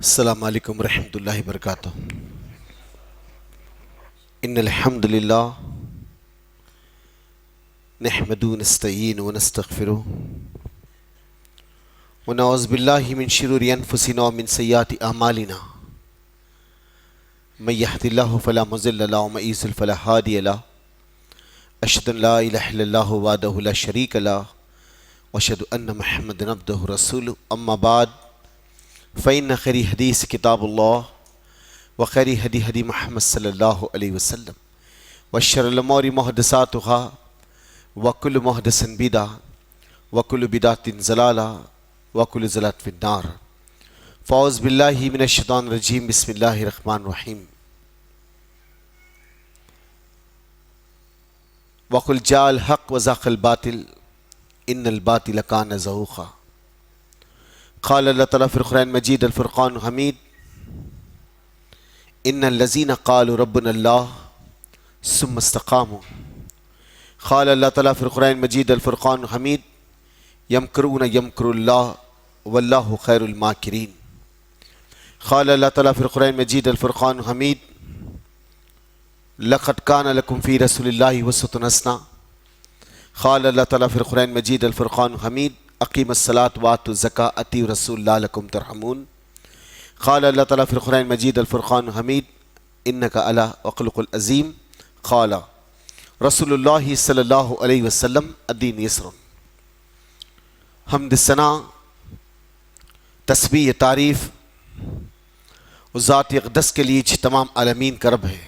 अस्सलामु अलैकुम रहमतुल्लाहि वबरकातुह। इन्नल हम्दुलिल्लाह नहमदुहु व नस्तईनुहु व नस्तगफिरुहु व नऊज़ु बिल्लाहि मिन शुरूरि अनफुसिना व मिन सय्यिआति अअमालिना। मन यहदिल्लाहु फला मुज़िल्ल लहु व मन युज़लिल फला हादिय लहु। अशहदु अन ला इलाहा इल्लल्लाहु वहदहु ला शरीका लहु व अशहदु अन्न मुहम्मदन अब्दुहु व रसूलुहु। अम्मा बाद फ़इन्न खैरी हदीस किताबुल्लाह व खैरी हदी हदी मुहम्मद सल्लल्लाहु अलैहि वसल्लम व शर्रिल उमूरि मुहदसातुहा व कुल्लु मुहदसिन बिदअह व कुल्लु बिदअतिन ज़लाला व कुल्लु ज़लालतिन फ़िन्नार। फ़अऊज़ु बिल्लाहि मिनश शैतानिर रजीम। बिस्मिल्लाहिर रहमानिर रहीम। व क़ुल जाअल हक़्क़ु व ज़हक़ल बातिल इन्नल बातिल कान ज़हूक़ा। क़ाल अल्लाह तआला फ़िल क़ुरआनिल मजीद अल फ़ुरक़ानुल हमीद इन्नल लज़ीना क़ालू रब्बुनल्लाह सुम्मा इस्तक़ामू। क़ाल अल्लाह तआला फ़िल क़ुरआनिल मजीद अल फ़ुरक़ानुल हमीद यमकुरून यमकुरुल्लाह वल्लाहु ख़ैरुल माकिरीन। क़ाल अल्लाह तआला फ़िल क़ुरआनिल मजीद अल फ़ुरक़ानुल हमीद लक़द कान लकुम फ़ी रसूलिल्लाहि उस्वतुन हसना। क़ाल अल्लाह तआला फ़िल क़ुरआनिल मजीद अल फ़ुरक़ानुल हमीद अक़ीमुस्सलात व आतुज़ ज़का अतीउ रसूल लअल्लकुम तुरहमून। क़ाल अल्लाह तआला फ़िल क़ुरआनिल मजीद अल फ़ुरक़ानुल हमीद इन्नका अला ख़ुलुक़िन अज़ीम। क़ाल रसूलुल्लाहि सल्लल्लाहु अलैहि वसल्लम अद्दीन यस्रुन। हम्द सना तस्बीह तारीफ़ उस ज़ात अक़दस के लिए तमाम आलमीन का रब है,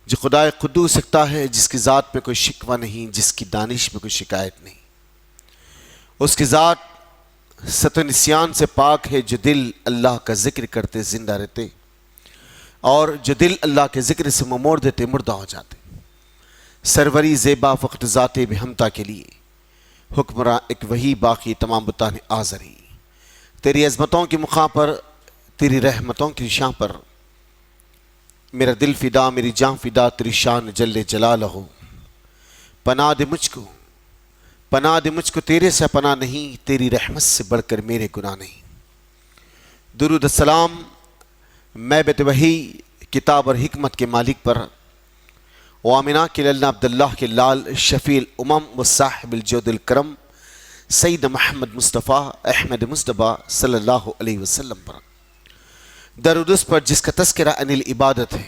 जो खुदाए क़ुद्दूस सकता है, जिसकी ज़ात में कोई शिकवा नहीं, जिसकी दानिश में कोई शिकायत नहीं। उसकी ज़ात सत्व निस्यान से पाक है, जो दिल अल्लाह का ज़िक्र करते ज़िंदा रहते और जो दिल अल्लाह के ज़िक्र से मुँह मोड़ देते मुर्दा हो जाते। सरवरी ज़ेबा फ़क़्त ज़ाते बेहमता के लिए हुक्मरां एक वही बाकी तमाम बुताने आज़री। तेरी अज़मतों की मुक़ाम पर, तेरी रहमतों की शान पर मेरा दिल फ़िदा, मेरी जान फ़िदा, तेरी शान जल्ले जलालहू। पनाह दे मुझको, पनाह दे मुझको, तेरे से पनाह नहीं, तेरी रहमत से बढ़कर मेरे गुनाह नहीं। दुरूद सलाम महबत वही किताब और हिकमत के मालिक पर व आमिना के लल्ला अब्दुल्लाह के लाल शफ़ील उमम व साहिबुल जोदिल करम सैयद मोहम्मद मुस्तफ़ा अहमद मुस्तफ़ा सल्लल्लाहु अलैहि वसल्लम पर दरूद उस पर जिसका तज़किरा अनिल इबादत है,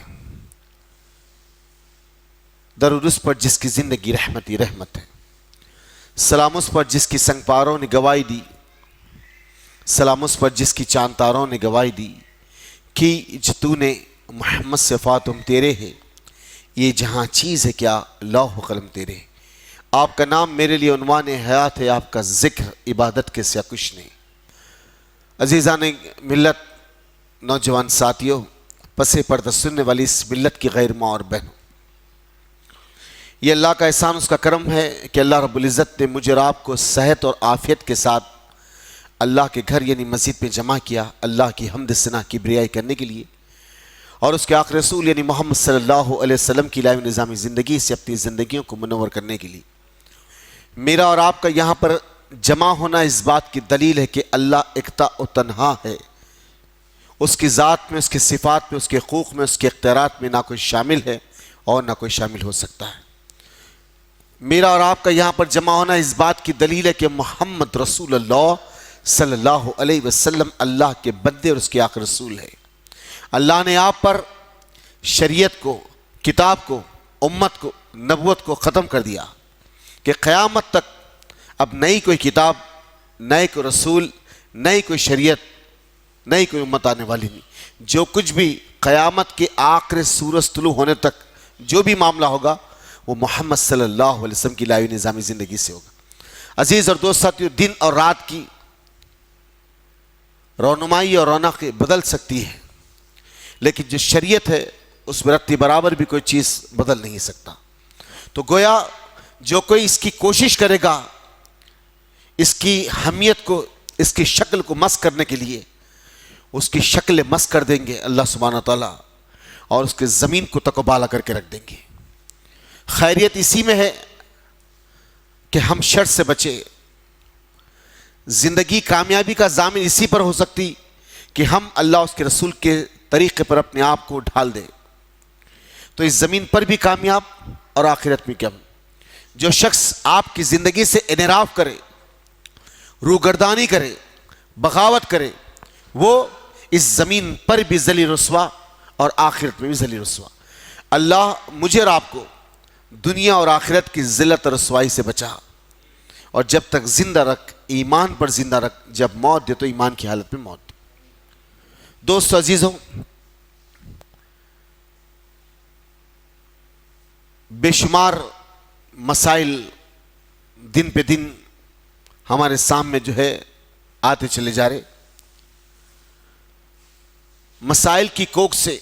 दरूद उस पर जिसकी ज़िंदगी रहमत ही रहमत है। सलाम उस पर जिसकी संगपारों ने गवाही दी, सलाम उस पर जिसकी चांद तारों ने गवाही दी कि जो तूने मोहम्मद से फ़ातुम तेरे है, ये जहाँ चीज़ है क्या लौह कलम तेरे। आपका नाम मेरे लिए उन्वान हयात है, आपका ज़िक्र इबादत के सिवा कुछ नहीं। अज़ीज़ान मिल्लत, नौजवान साथियों, पसे पर्दा सुनने वाली इस मिल्लत की गैर माँ और बहनों, ये अल्लाह का एहसान, उसका करम है कि अल्लाह रब्बुल इज़्ज़त ने मुझे और आपको सेहत और आफ़ियत के साथ अल्लाह के घर यानी मस्जिद में जमा किया, अल्लाह की हम्द सना की बरियाई करने के लिए और उसके आखिरी रसूल यानी मोहम्मद सल्लल्लाहु अलैहि वसल्लम की लाइव निज़ामी ज़िंदगी से अपनी ज़िंदगियों को मुनव्वर करने के लिए। मेरा और आपका यहाँ पर जमा होना इस बात की दलील है कि अल्लाह इकता और तन्हा है। उसकी ज़ात में, उसकी सिफ़ात में, उसके हक़ूक़ में, उसके इख्तियारात में ना कोई शामिल है और ना कोई शामिल हो सकता है। मेरा और आपका यहाँ पर जमा होना इस बात की दलील है कि मोहम्मद रसूलुल्लाह सल्लल्लाहु अलैहि वसल्लम अल्लाह के बंदे और उसके आखिरी रसूल है। अल्लाह ने आप पर शरीयत को, किताब को, उम्मत को, नबूवत को ख़त्म कर दिया कि क़यामत तक अब नई कोई किताब, नए कोई रसूल, नई कोई शरीयत, नई कोई उम्मत आने वाली नहीं। जो कुछ भी क़यामत के आखिरी सूरज तुलू होने तक जो भी मामला होगा वो मोहम्मद सल्लल्लाहु अलैहि वसल्लम की लाई हुई निज़ामी ज़िंदगी से होगा। अजीज़ और दोस्त साथियों, दिन और रात की रौनुमाई और रौनक बदल सकती है, लेकिन जो शरीयत है उस रत्ती बराबर भी कोई चीज़ बदल नहीं सकता। तो गोया जो कोई इसकी कोशिश करेगा इसकी हमियत को, इसकी शक्ल को मस करने के लिए, उसकी शक्ल मस कर देंगे अल्लाह सुब्हानहू व तआला, और उसके ज़मीन को तकबाला करके रख देंगे। खैरियत इसी में है कि हम शर से बचे। ज़िंदगी कामयाबी का ज़ामिन इसी पर हो सकती कि हम अल्लाह उसके रसूल के तरीक़े पर अपने आप को ढाल दें, तो इस ज़मीन पर भी कामयाब और आखिरत में क्या। जो शख्स आपकी ज़िंदगी से इनराफ करे, रूगर्दानी करे, बगावत करे, वो इस ज़मीन पर भी ज़लील रुस्वा और आखिरत में भी ज़लील रुस्वा। अल्लाह मुझे और आपको दुनिया और आखिरत की ज़िल्लत और रुस्वाई से बचा, और जब तक जिंदा रख, ईमान पर जिंदा रख, जब मौत दे तो ईमान की हालत में मौत दे। दोस्तों अजीज़ों, बेशुमार मसाइल दिन पे दिन हमारे सामने जो है आते चले जा रहे। मसाइल की कोख से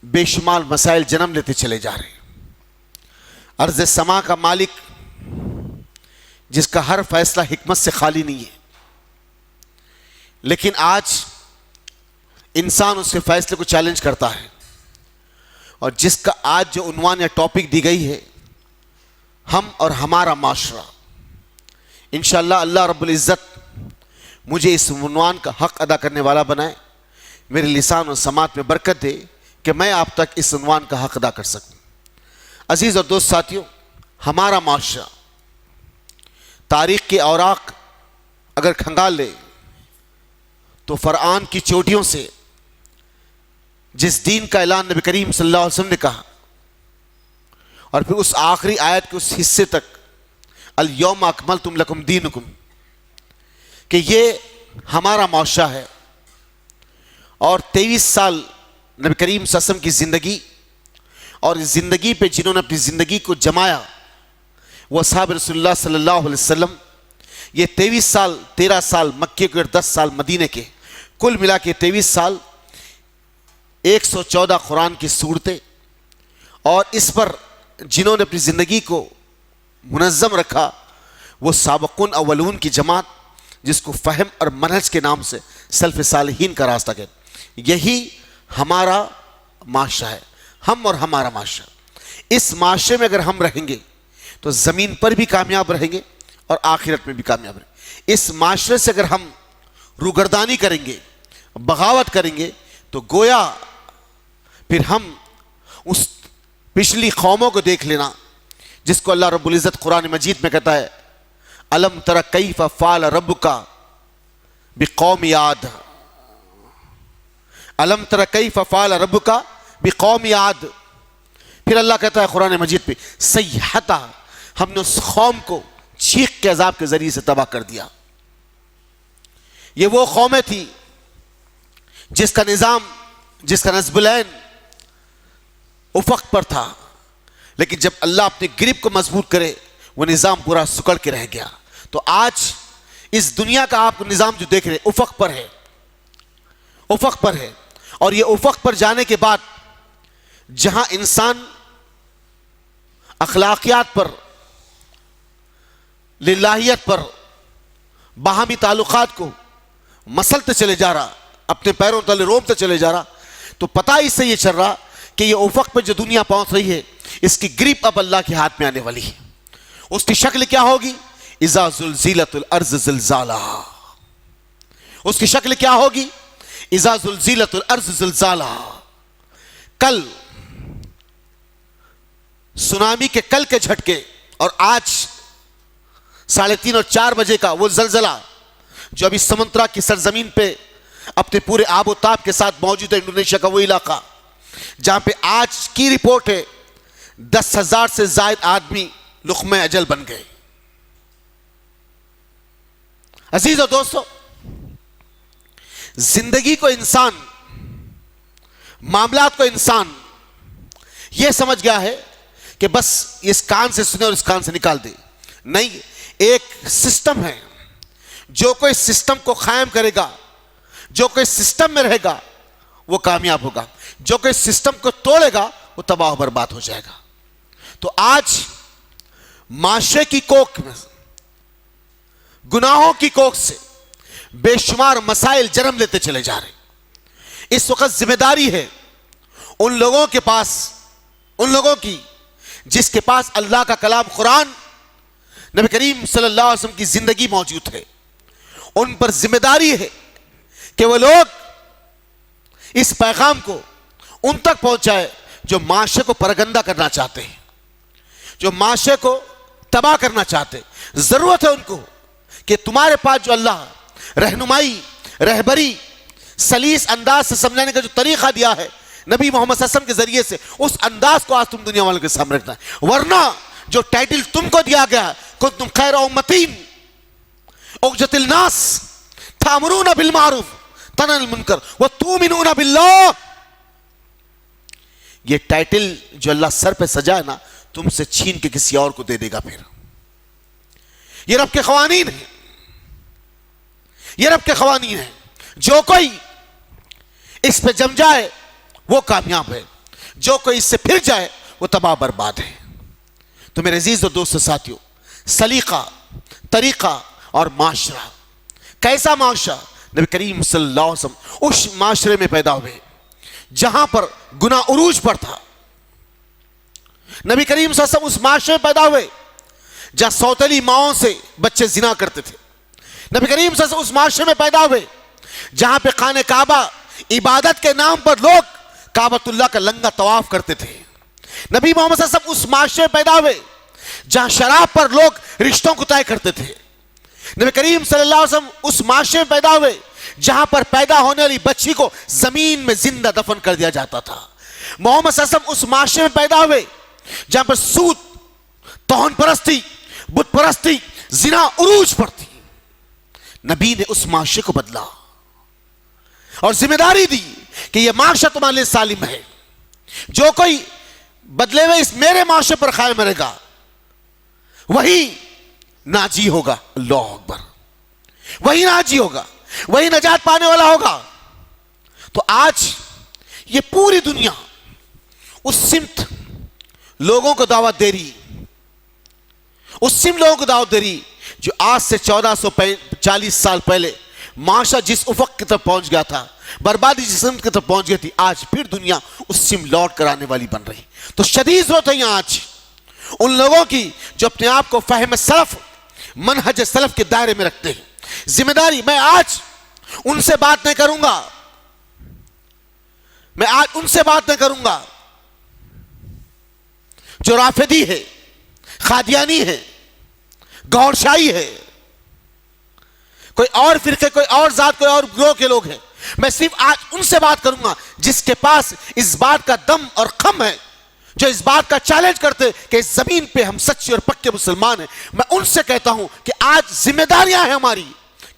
बेशुमार मसाइल जन्म लेते चले जा रहे। अर्ज़ समा का मालिक, जिसका हर फैसला हिकमत से खाली नहीं है, लेकिन आज इंसान उसके फैसले को चैलेंज करता है, और जिसका आज जो उन्वान या टॉपिक दी गई है, हम और हमारा माशरा। इंशाअल्लाह अल्लाह रब्बुल इज़्ज़त मुझे इस उन्वान का हक अदा करने वाला बनाए, मेरे लिसान और समात में बरकत दे कि मैं आप तक इस उन्वान का हक अदा कर सकूं। अजीज़ और दोस्त साथियों, हमारा माशरा तारीख़ के औराक अगर खंगाल ले तो फ़रआन की चोटियों से जिस दीन का ऐलान नबी करीम सल्लल्लाहु अलैहि वसल्लम ने कहा, और फिर उस आखिरी आयत के उस हिस्से तक, अल यौम अकमलतु लकुम दीनुकुम, कि ये हमारा माशरा है। और 23 साल नबी करीम सल्लल्लाहु अलैहि वसल्लम की ज़िंदगी, और इस ज़िंदगी पे जिन्होंने अपनी ज़िंदगी को जमाया वो असहाब रसूलुल्लाह सल्लल्लाहु अलैहि वसल्लम। ये 23 साल, 13 साल मक्के के और 10 साल मदीने के, कुल मिला के 23 साल, 114 कुरान की सूरतें, और इस पर जिन्होंने अपनी ज़िंदगी को मुनज़्ज़म रखा वो साबिक़ून अव्वलून की जमात, जिसको फ़हम और मनहज के नाम से सल्फ़ सालिहीन का रास्ता कहते। यही हमारा माशरा है, हम और हमारा माशरा। इस माशरे में अगर हम रहेंगे तो ज़मीन पर भी कामयाब रहेंगे और आखिरत में भी कामयाब रहेंगे। इस माशरे से अगर हम रूगर्दानी करेंगे, बगावत करेंगे, तो गोया फिर हम उस पिछली कौमों को देख लेना जिसको अल्लाह रब्बुल इज़्ज़त कुरान मजीद में कहता है, अलम तरा कैफ़ फ़अल रब्बुका बिक़ौम आद, अलम तरा कैफ़ फ़अल रब्बुका बिक़ौम आद। फिर अल्लाह कहता है कुरान मजीद पे, सय्हता, हमने उस कौम को चीख के अजाब के जरिए से तबाह कर दिया। ये वो कौमें थी जिसका निज़ाम, जिसका नज़्बुलैन उफ़क़ पर था, लेकिन जब अल्लाह अपनी गिरिप को मजबूत करे वो निज़ाम पूरा सुकड़ के रह गया। तो आज इस दुनिया का आप निज़ाम जो देख रहे हैं उफ़क़ पर है, उफ़क़ पर है, और ये उफ़क़ पर जाने के बाद जहां इंसान अखलाकियात पर, लिल्लाहियत पर, बाहमी ताल्लुकात को मसलते चले जा रहा, अपने पैरों तले रोमते चले जा रहा, तो पता ही से ये चल रहा कि ये उफ़क़ पे जो दुनिया पहुंच रही है इसकी ग्रिप अब अल्लाह के हाथ में आने वाली है। उसकी शक्ल क्या होगी? इज़ा ज़ुल्ज़िलतुल अर्ज़ ज़िल्ज़ालहा। उसकी शक्ल क्या होगी? इज़ा ज़ुल्ज़िलतुल अर्ज़ ज़िल्ज़ालहा। कल सुनामी के कल के झटके और आज 3:30 और 4 बजे का वो ज़लज़ला जो अभी समुद्रा की सरजमीन पे अपने पूरे आबोताब के साथ मौजूद है, इंडोनेशिया का वो इलाका जहां पे आज की रिपोर्ट है 10,000 से ज़ायद आदमी लुक़्मे अजल बन गए। अजीज और दोस्तों, जिंदगी को इंसान, मामलात को इंसान यह समझ गया है कि बस इस कान से सुने और इस कान से निकाल दे। नहीं, एक सिस्टम है। जो कोई सिस्टम को कायम करेगा, जो कोई सिस्टम में रहेगा, वो कामयाब होगा। जो कोई सिस्टम को तोड़ेगा, वो तबाह बर्बाद हो जाएगा। तो आज माशरे की कोख में, गुनाहों की कोख से बेशुमार मसाइल जन्म लेते चले जा रहे। इस वक्त जिम्मेदारी है उन लोगों के पास, उन लोगों की जिसके पास अल्लाह का कलाम कुरान, नबी करीम सल्लल्लाहु अलैहि वसल्लम की जिंदगी मौजूद है। उन पर जिम्मेदारी है कि वो लोग इस पैगाम को उन तक पहुंचाए जो माशरे को परगंदा करना चाहते हैं, जो माशरे को तबाह करना चाहते हैं। जरूरत है उनको कि तुम्हारे पास जो अल्लाह रहनुमाई, रहबरी, सलीस अंदाज से समझाने का जो तरीका दिया है नबी मोहम्मद सल्लल्लाहु अलैहि वसल्लम के जरिए से, उस अंदाज को आज तुम दुनिया वालों के सामने रखना है। वरना जो टाइटल तुमको दिया गया, कुंतुम खैर उम्मतीन उखजतिल नास तामुरून बिल मारूफ तनहल मुनकर व तुमिनून बिल्लाह, ये टाइटल जो अल्लाह सर पे सजा है ना, तुमसे छीन के किसी और को दे देगा। फिर ये रब के क़वानीन है, ये रब के क़वानीन है। जो कोई इस पे जम जाए वो कामयाब है, जो कोई इससे फिर जाए वो तबाह बर्बाद है। तो मेरे अजीज और दोस्तों साथियों, सलीका, तरीका और माशरा, कैसा माशरा? नबी करीम सल्लल्लाहु अलैहि वसल्लम उस माशरे में पैदा हुए जहां पर गुनाह उरूज पर था। नबी करीम सल्लल्लाहु अलैहि वसल्लम उस माशरे में पैदा हुए जहां सौतेली माओं से बच्चे जिना करते थे। नबी करीम सल्लल्लाहु अलैहि वसल्लम उस माशरे में पैदा हुए जहां पे खाने काबा इबादत के नाम पर लोग काबतुल्लाह का लंगा तवाफ करते थे। नबी मोहम्मद सल्लल्लाहु अलैहि वसल्लम उस माशरे में पैदा हुए जहां शराब पर लोग रिश्तों को तय करते थे। नबी करीम सल्लल्लाहु अलैहि वसल्लम उस माशरे में पैदा हुए जहां पर पैदा होने वाली बच्ची को जमीन में जिंदा दफन कर दिया जाता था। मोहम्मद सल्लल्लाहु अलैहि वसल्लम उस माशरे में पैदा हुए जहां पर सूद, तौहन परस्ती, बुत परस्ती, जिना उरूज पर थी। नबी ने उस माशरे को बदला और जिम्मेदारी दी कि यह माशरा तुम्हारे लिए सालिम है। जो कोई बदले हुए इस मेरे माशरे पर कायम रहेगा वही नाजी होगा। अल्लाह अकबर, वही नाजी होगा, वही नजात पाने वाला होगा। तो आज ये पूरी दुनिया उस सिमत लोगों को दावत दे रही, उस सिम लोगों को दावत दे रही जो आज से 1440 साल पहले माशा जिस उफक की तरफ पहुंच गया था, बर्बादी जिस की तरफ पहुंच गई थी, आज फिर दुनिया उस सिम लौट कर आने वाली बन रही। तो शदीद जरूरत है यहां आज उन लोगों की जो अपने आप को फहम सलफ, मनहज सलफ के दायरे में रखते हैं। जिम्मेदारी, मैं आज उनसे बात नहीं करूंगा, मैं आज उनसे बात नहीं करूंगा जो राफिदी है, खादियानी है, गौरशाही है, कोई और फिरके, कोई और जात, कोई और ग्रोह के लोग हैं। मैं सिर्फ आज उनसे बात करूंगा जिसके पास इस बात का दम और खम है, जो इस बात का चैलेंज करते कि इस जमीन पे हम सच्चे और पक्के मुसलमान हैं। मैं उनसे कहता हूं कि आज जिम्मेदारियां हैं हमारी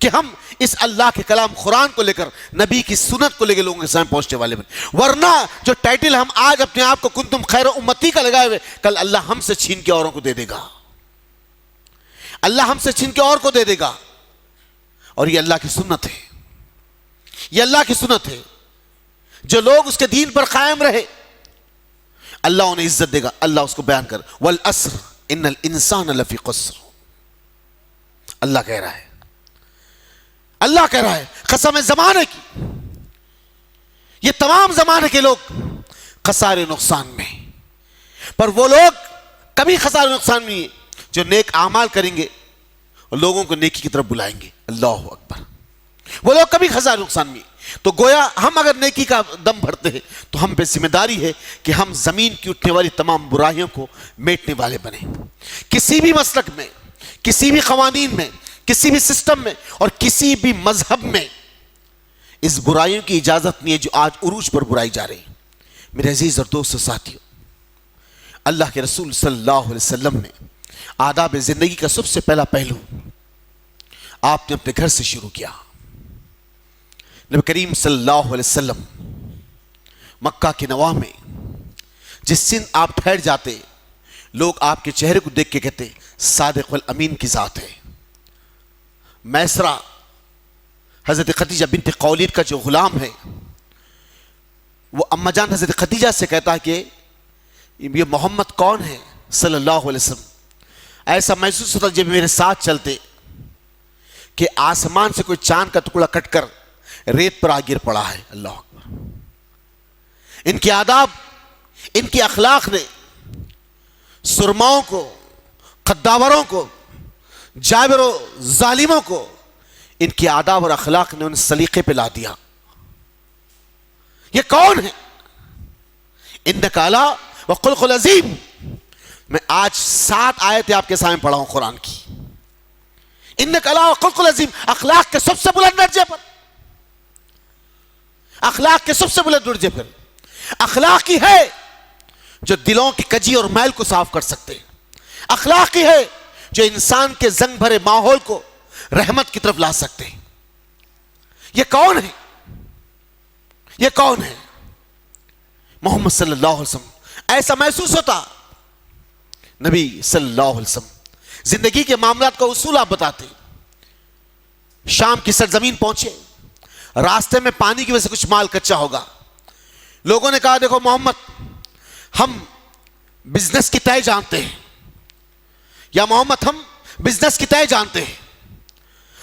कि हम इस अल्लाह के कलाम कुरान को लेकर, नबी की सुन्नत को लेकर लोगों के सामने पहुंचने वाले बने। वरना जो टाइटल हम आज अपने आप को कुंतुम खैर उम्मती का लगाए हुए, कल अल्लाह हमसे छीन के औरों को दे देगा, अल्लाह हमसे छीन के और को दे देगा। और ये अल्लाह की सुन्नत है, ये अल्लाह की सुन्नत है। जो लोग उसके दीन पर कायम रहे अल्लाह उन्हें इज्जत देगा। अल्लाह उसको बयान कर, वल अस्र इन्नल इंसान लफी ख़ुस्र। अल्लाह कह रहा है, अल्लाह कह रहा है कसम जमाने की, ये तमाम जमाने के लोग खसारे नुकसान में। पर वो लोग कभी खसारे नुकसान में नहीं है जो नेक आमाल करेंगे और लोगों को नेकी की तरफ बुलाएंगे। अल्लाह अकबर, वो लोग कभी खसारे नुकसान में। तो गोया हम अगर नेकी का दम भरते हैं तो हम पे जिम्मेदारी है कि हम जमीन की उठने वाली तमाम बुराइयों को मेटने वाले बने। किसी भी मसलक में, किसी भी कवानीन में, किसी भी सिस्टम में और किसी भी मजहब में इस बुराइयों की इजाजत नहीं है जो आज उरूज पर बुराई जा रही। मेरे अजीज और दोस्तों साथियों, अल्लाह के रसूल सल्लल्लाहु अलैहि वसल्लम ने आदाब जिंदगी का सबसे पहला पहलू आपने अपने घर से शुरू किया। नबी करीम सल्लल्लाहु अलैहि वसल्लम मक्का के नवा में जिस दिन आप ठहर जाते लोग आपके चेहरे को देख के कहते सादिक वल अमीन की जात है। मैसरा हजरत खदीजा बिन्त खौलीद का जो गुलाम है, वो अम्माजान हजरत खदीजा से कहता है कि ये मोहम्मद कौन है सल्लल्लाहु अलैहि वसल्लम। ऐसा महसूस होता जब मेरे साथ चलते कि आसमान से कोई चांद का टुकड़ा कटकर रेत पर आ गिर पड़ा है। अल्लाह अकबर। इनके आदाब, इनकी अखलाक ने सुरमाओं को, खद्दावरों को, जाबिरों, जालिमों को इनके आदाब और अखलाक ने उन सलीके पे ला दिया। ये कौन है? इन्नका अला व खुल्कुल अज़ीम। मैं आज 7 आयतें आपके सामने पढ़ा हूं कुरान की। इन्नका अला व खुल्कुल अज़ीम, अखलाक के सबसे बुलंद दर्जे पर, अखलाक के सबसे बुलंद दर्जे पर। अखलाक ही है जो दिलों की कजी और मैल को साफ कर सकते हैं। अखलाक ही है जो इंसान के जंग भरे माहौल को रहमत की तरफ ला सकते हैं। ये कौन है? ये कौन है? मोहम्मद सल्लल्लाहु अलैहि वसल्लम। ऐसा महसूस होता नबी सल्लल्लाहु अलैहि वसल्लम जिंदगी के मामलात का उसूल आप बताते। शाम की सरजमीन पहुंचे, रास्ते में पानी की वजह से कुछ माल कच्चा होगा। लोगों ने कहा देखो मोहम्मद, हम बिजनेस की तय जानते हैं, या मोहम्मद हम बिजनेस की तय जानते हैं।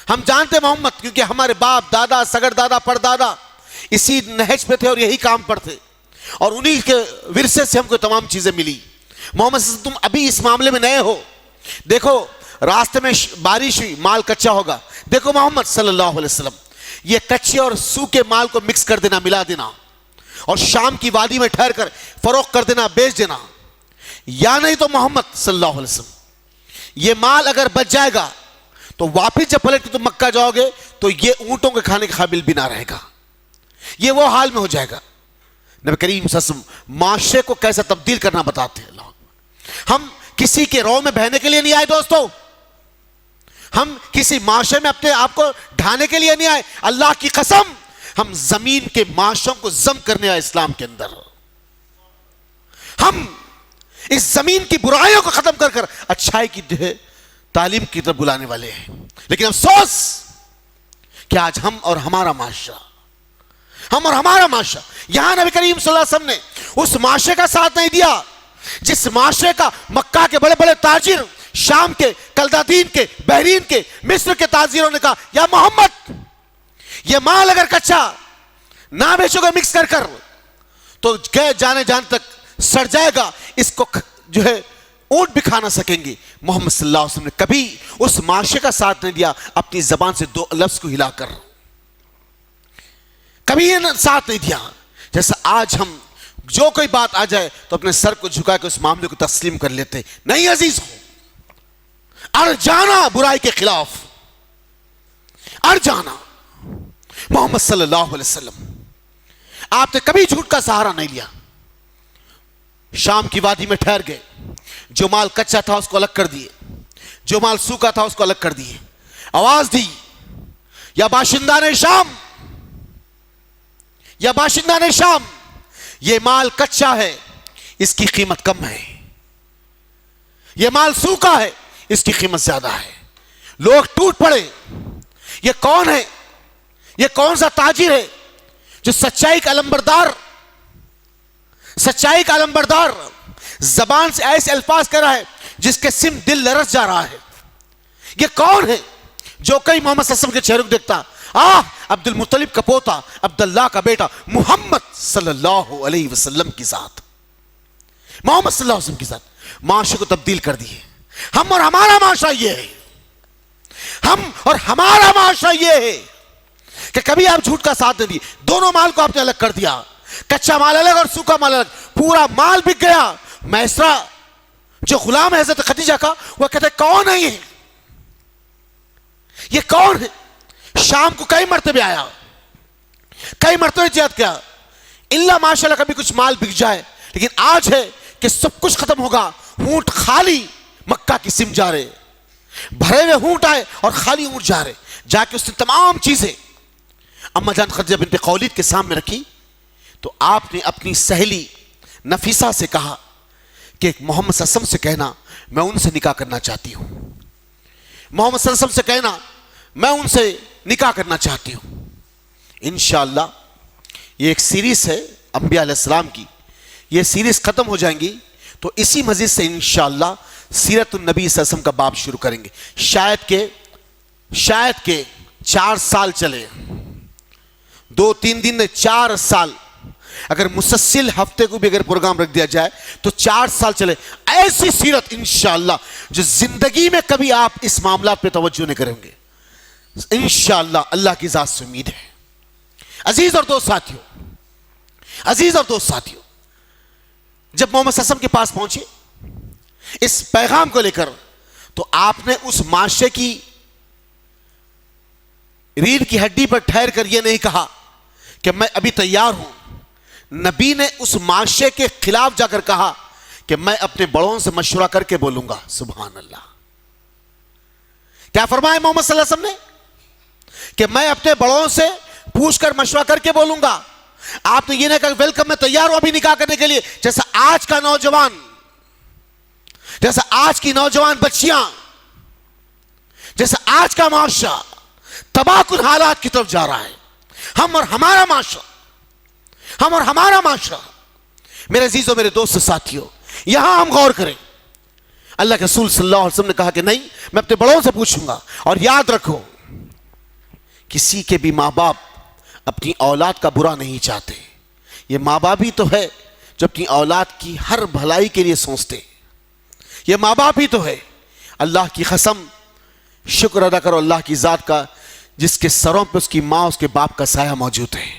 हम जानते हैं मोहम्मद, क्योंकि हमारे बाप दादा, सगर दादा, परदादा इसी नहज पे थे और यही काम पर थे, और उन्हीं के विरसे से हमको तमाम चीजें मिली। मोहम्मद तुम अभी इस मामले में नए हो। देखो रास्ते में बारिश हुई, माल कच्चा होगा। देखो मोहम्मद सल्लल्लाहु अलैहि वसल्लम, ये कच्चे और सूखे माल को मिक्स कर देना, मिला देना, और शाम की वादी में ठहर कर फरोख्त कर देना, बेच देना। या नहीं तो मोहम्मद सल्लल्लाहु अलैहि वसल्लम, ये माल अगर बच जाएगा तो वापिस जब पलट के तुम मक्का जाओगे तो ये ऊंटों के खाने के काबिल भी ना रहेगा। ये वो हाल में हो जाएगा। नबी करीम सल्लल्लाहु अलैहि वसल्लम माशरे को कैसे तब्दील करना बताते हैं। हम किसी के रौ में बहने के लिए नहीं आए दोस्तों, हम किसी माशरे में अपने आप को ढाने के लिए नहीं आए। अल्लाह की कसम, हम जमीन के माशरों को जम करने आए इस्लाम के अंदर। हम इस जमीन की बुराइयों को खत्म कर कर अच्छाई की तालीम की तरफ बुलाने वाले हैं। लेकिन अफसोस कि आज हम और हमारा माशरा, यहां नबी करीम सल्लल्लाहु अलैहि वसल्लम ने उस माशरे का साथ नहीं दिया जिस माशरे का मक्का के बड़े बड़े ताजिर, शाम के, कलदादीन के, बहरीन के, मिस्र के ताजिरों ने कहा या मोहम्मद, ये माल अगर कच्चा ना बेचोगे मिक्स कर कर तो गए जाने जान तक सड़ जाएगा, इसको जो है ऊंट भी खा ना सकेंगे। मोहम्मद सल्लल्लाहु अलैहि वसल्लम ने कभी उस माशरे का साथ नहीं दिया, अपनी जबान से 2 लफ्ज को हिलाकर कभी ये साथ नहीं दिया। जैसा आज हम जो कोई बात आ जाए तो अपने सर को झुका के उस मामले को तस्लीम कर लेते। नहीं अजीज हो, अड़ जाना बुराई के खिलाफ, अड़ जाना। मोहम्मद सल्लल्लाहु अलैहि वसल्लम आपने कभी झूठ का सहारा नहीं लिया। शाम की वादी में ठहर गए, जो माल कच्चा था उसको अलग कर दिए, जो माल सूखा था उसको अलग कर दिए। आवाज दी या बाशिंदाने शाम, या बाशिंदाने शाम, ये माल कच्चा है, इसकी कीमत कम है, ये माल सूखा है, इसकी कीमत ज्यादा है। लोग टूट पड़े। ये कौन है? ये कौन सा ताजिर है जो सच्चाई का अलंबरदार जबान से ऐसे अल्फाज कर रहा है जिसके सिम दिल लरस जा रहा है? ये कौन है जो कई मोहम्मद सल्लल्लाहु अलैहि वसल्लम के चेहरे को देखता, अब्दुल मुत्तलिब का पोता, अब्दुल्लाह का बेटा, मोहम्मद सल्लल्लाहु अलैहि वसल्लम की साथ, मोहम्मद सल्लल्लाहु अलैहि वसल्लम की साथ माशरे को तब्दील कर दिए। हम और हमारा माशरा ये है, हम और हमारा माशरा ये है कि कभी आप झूठ का साथ नहीं दिए। दोनों माल को आपने अलग कर दिया, कच्चा माल अलग और सूखा माल अलग, पूरा माल बिक गया। मैसरा जो गुलाम है हजरत खदीजा का, वह कहते कौन है ये कौन है? शाम को कई मरतबे आया, कई मरतबे जिहाद किया, इल्ला माशाल्लाह कभी कुछ माल बिक जाए। लेकिन आज है कि सब कुछ खत्म होगा, ऊंट खाली मक्का की सिम जा रहे, भरे हुए ऊंट आए और खाली ऊंट जा रहे। जाके उसने तमाम चीजें अम्मा जान खदीजा बिन्त खौलीद के सामने रखी तो आपने अपनी सहेली नफीसा से कहा कि मोहम्मद सल्लल्लाहु अलैहि वसल्लम से कहना मैं उनसे निकाह करना चाहती हूं। मोहम्मद सल्लल्लाहु अलैहि वसल्लम से कहना मैं उनसे निकाह करना चाहती हूं। इंशाअल्लाह ये एक सीरीज है अंबिया अलैहिस्सलाम की, ये सीरीज खत्म हो जाएंगी तो इसी मस्जिद से इंशाअल्लाह सीरतुन नबी सल्लल्लाहु अलैहि वसल्लम का बाब शुरू करेंगे। शायद के 4 साल चले, 2-3 दिन में 4 साल, अगर मुसलसल हफ्ते को भी अगर प्रोग्राम रख दिया जाए तो 4 साल चले। ऐसी सीरत इंशाअल्लाह जो जिंदगी में कभी आप इस मामला पे तवज्जो नहीं करेंगे, इंशाअल्लाह अल्लाह की जात से उम्मीद है। अजीज और दोस्त साथियों, जब मोहम्मद सल्लल्लाहु अलैहि वसल्लम के पास पहुंचे इस पैगाम को लेकर, तो आपने उस माशे की रीढ़ की हड्डी पर ठहर कर यह नहीं कहा कि मैं अभी तैयार हूं। नबी ने उस माशे के खिलाफ जाकर कहा कि मैं अपने बड़ों से मशवरा करके बोलूंगा। सुभान अल्लाह, क्या फरमाया मोहम्मद सल्लल्लाहु अलैहि वसल्लम ने कि मैं अपने बड़ों से पूछकर मशवरा करके बोलूंगा। आपने ये नहीं कहा वेलकम मैं तैयार हूं अभी निकाह करने के लिए, जैसा आज का नौजवान, जैसा आज की नौजवान बच्चियां, जैसा आज का माशरा तबाहकुन हालात की तरफ जा रहा है। हम और हमारा माशरा, मेरे अजीजों, मेरे दोस्त साथियों, यहां हम गौर करें। अल्लाह के रसूल सल्लल्लाहु अलैहि वसल्लम ने कहा कि नहीं, मैं अपने बड़ों से पूछूंगा। और याद रखो, किसी के भी माँ बाप अपनी औलाद का बुरा नहीं चाहते। ये माँ बाप ही तो है जो अपनी औलाद की हर भलाई के लिए सोचते। ये माँ बाप ही तो है, अल्लाह की कसम, शुक्र अदा करो अल्लाह की जात का जिसके सरों पे उसकी माँ उसके बाप का साया मौजूद है।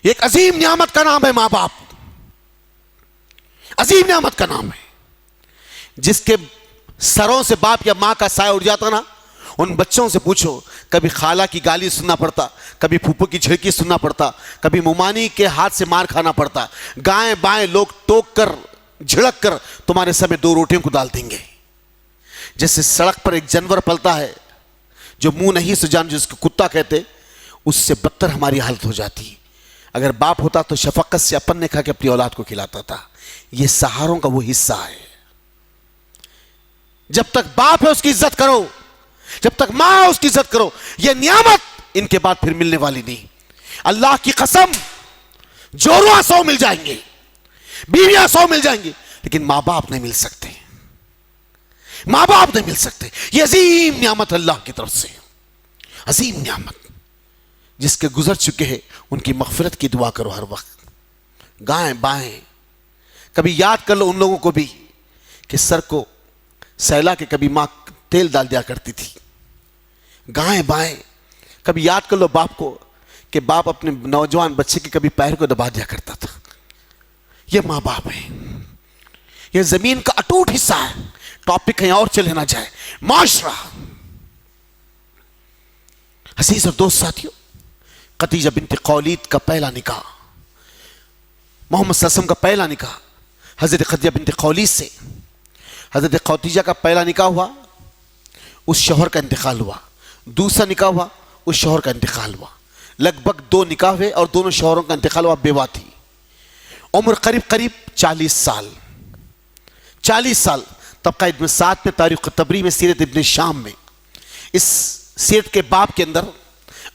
एक अजीम नियामत का नाम है माँ बाप, अजीम नियामत का नाम है। जिसके सरों से बाप या माँ का साया उड़ जाता ना, उन बच्चों से पूछो, कभी खाला की गाली सुनना पड़ता, कभी फूफो की झिड़की सुनना पड़ता, कभी मुमानी के हाथ से मार खाना पड़ता, गाएं बाएं लोग टोक कर झिड़क कर तुम्हारे सर में 2 रोटियों को डाल देंगे। जैसे सड़क पर एक जानवर पलता है जो मुंह नहीं सुजान, जिसको कुत्ता कहते, उससे बदतर हमारी हालत हो जाती है। अगर बाप होता तो शफकत से अपन ने खा के अपनी औलाद को खिलाता था। यह सहारों का वो हिस्सा है। जब तक बाप है उसकी इज्जत करो, जब तक मां है उसकी इज्जत करो। यह नियामत इनके बाद फिर मिलने वाली नहीं। अल्लाह की कसम, जोरुआ 100 मिल जाएंगे, बीवियां 100 मिल जाएंगी, लेकिन मां बाप नहीं मिल सकते, मां बाप नहीं मिल सकते। यह अजीम नियामत अल्लाह की तरफ से, अजीम नियामत। जिसके गुजर चुके हैं उनकी मगफिरत की दुआ करो हर वक्त, गाएं बाएं। कभी याद कर लो उन लोगों को भी कि सर को सैला के कभी मां तेल डाल दिया करती थी। गाएं बाएं। कभी याद कर लो बाप को कि बाप अपने नौजवान बच्चे के कभी पैर को दबा दिया करता था। यह मां बाप है, यह जमीन का अटूट हिस्सा है। टॉपिक कहीं और चले ना जाए। माशरा, अजीज और दोस्त साथियों, खदीजा बिन्त खौलीद का पहला निकाह, मोहम्मद सल्लल्लाहु अलैहि वसल्लम का पहला निकाह हजरत खदीजा बिन्त खौलीद से। हजरत खदीजा का पहला निकाह हुआ, उस शौहर का इंतकाल हुआ। दूसरा निकाह हुआ, उस शौहर का इंतकाल हुआ। लगभग 2 निकाह हुए और दोनों शौहरों का इंतकाल हुआ। बेवा थी, उम्र करीब करीब 40 साल। 40 साल। तबका इब्न साद में, तारीख तबरी में, सीरत इब्न शाम में, इस सीरत के बाब के अंदर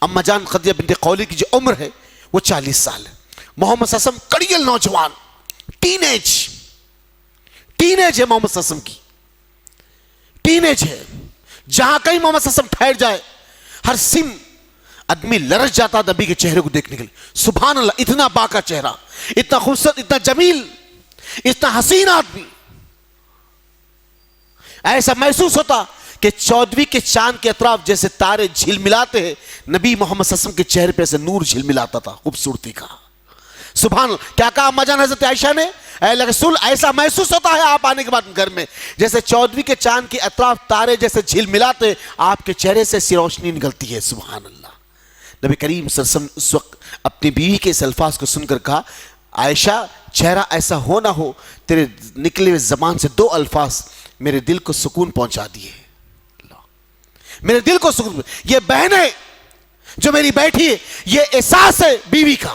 अम्मा जान खदीजा बिन्त खौलीद की जो उम्र है वो 40 साल है। मोहम्मद सल्लल्लाहु अलैहि वसल्लम कड़ियल नौजवान, टीनेज है मोहम्मद सल्लल्लाहु अलैहि वसल्लम की, टीनेज है। जहां कहीं मोहम्मद सल्लल्लाहु अलैहि वसल्लम ठहर जाए, हर सिम आदमी लरस जाता नबी के चेहरे को देखने के लिए। सुभान अल्लाह, इतना बाका चेहरा, इतना खूबसूरत, इतना जमील, इतना हसीन आदमी। ऐसा महसूस होता कि 14वीं के चांद के अतराफ जैसे तारे झिलमिलाते हैं, नबी मोहम्मद सल्लल्लाहु अलैहि वसल्लम के चेहरे पे ऐसे नूर झिलमिलाता था खूबसूरती का। सुभान अल्लाह। क्या कहा अम्मा जान हजरत आयशा ने, ऐ रसूल ऐसा महसूस होता है आप आने के बाद घर में जैसे 14वीं के चांद के अतराफ तारे जैसे झिलमिलाते आपके चेहरे से सी रोशनी निकलती है। सुभान अल्लाह। नबी करीम सल्लल्लाहु अलैहि वसल्लम उस वक्त अपनी बीवी के इस अल्फाज को सुनकर कहा, आयशा चेहरा ऐसा हो ना हो, तेरे निकले हुए जबान से 2 अल्फाज मेरे दिल को सुकून पहुंचा दिए, मेरे दिल को सुकून। ये बहन है जो मेरी बैठी है, ये एहसास है बीवी का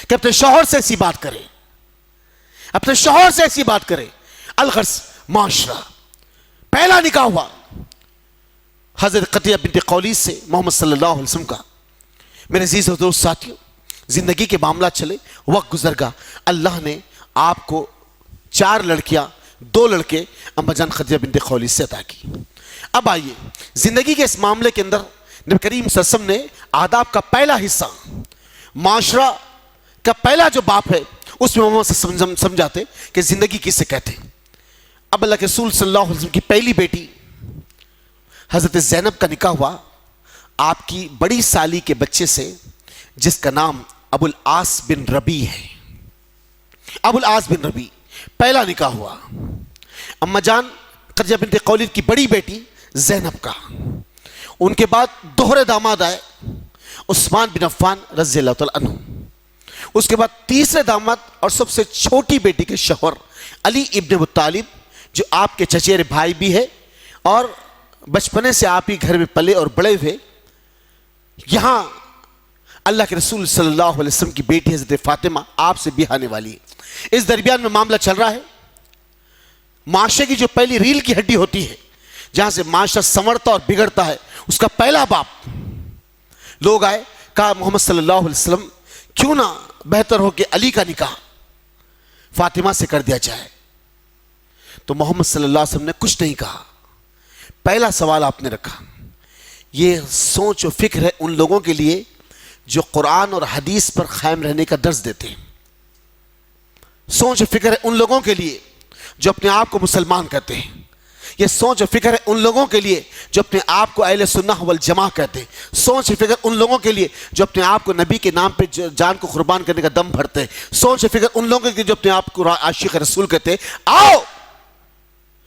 कि अपने शौहर से ऐसी बात करे। अपने शौहर से ऐसी बात करे। अलगर्स माशरा, पहला निकाह हुआ हजरत कतिया बिन्त कौलीस से मोहम्मद सल्लल्लाहु अलैहि वसल्लम का। मेरे अजीज और दोस्त साथियों, जिंदगी के मामला चले, वक्त गुजर गया, अल्लाह ने आपको 4 लड़कियां, 2 लड़के अम्माजान खदीजा बिन्त कौलीस से अता की। अब आइए, जिंदगी के इस मामले के अंदर नबी करीम सल्लल्लाहु अलैहि वसल्लम ने आदाब का पहला हिस्सा, माशरा का पहला जो बाप है, उसमें मोहम्मद समझाते कि जिंदगी किसे कहते हैं। अब अल्लाह के रसूल सल्लल्लाहु अलैहि वसल्लम की पहली बेटी हजरत ज़ैनब का निकाह हुआ आपकी बड़ी साली के बच्चे से, जिसका नाम अबुल आस बिन रबी है। अबुल आस बिन रबी पहला निकाह हुआ। अम्माजान खदीजा बिन्त कौलीस की बड़ी बेटी ज़ैनब का। उनके बाद दोहरे दामाद आए उस्मान बिन अफ़्फ़ान रज़ियल्लाहु तआला अन्हु। उसके बाद तीसरे दामाद और सबसे छोटी बेटी के शौहर अली इब्न अबू तालिब, जो आपके चचेरे भाई भी है और बचपने से आप ही घर में पले और बड़े हुए। यहां अल्लाह के रसूल सल्लल्लाहु अलैहि वसल्लम की बेटी हज़रत फ़ातिमा आपसे भी आने वाली है। इस दरमियान में मामला चल रहा है, माशरे की जो पहली रील की हड्डी होती है, जहां से माशरा संवरता और बिगड़ता है, उसका पहला बाप। लोग आए, कहा मोहम्मद सल्लल्लाहु अलैहि वसल्लम क्यों ना बेहतर हो कि अली का निकाह फातिमा से कर दिया जाए। तो मोहम्मद सल्लल्लाहु अलैहि वसल्लम ने कुछ नहीं कहा। पहला सवाल आपने रखा। यह सोच और फिक्र है उन लोगों के लिए जो कुरान और हदीस पर कायम रहने का दर्ज देते हैं। सोच और फिक्र है उन लोगों के लिए जो अपने आप को मुसलमान कहते हैं। यह सोच और फिक्र है उन लोगों के लिए जो अपने आप को अहले सुन्नह वल जमा कहते हैं। सोच और फिक्र उन लोगों के लिए जो अपने आप को नबी के नाम पे जान को कुर्बान करने का दम भरते हैं। सोच और फिक्र उन लोगों के लिए जो अपने आप को आशिक रसूल कहते हैं। आओ,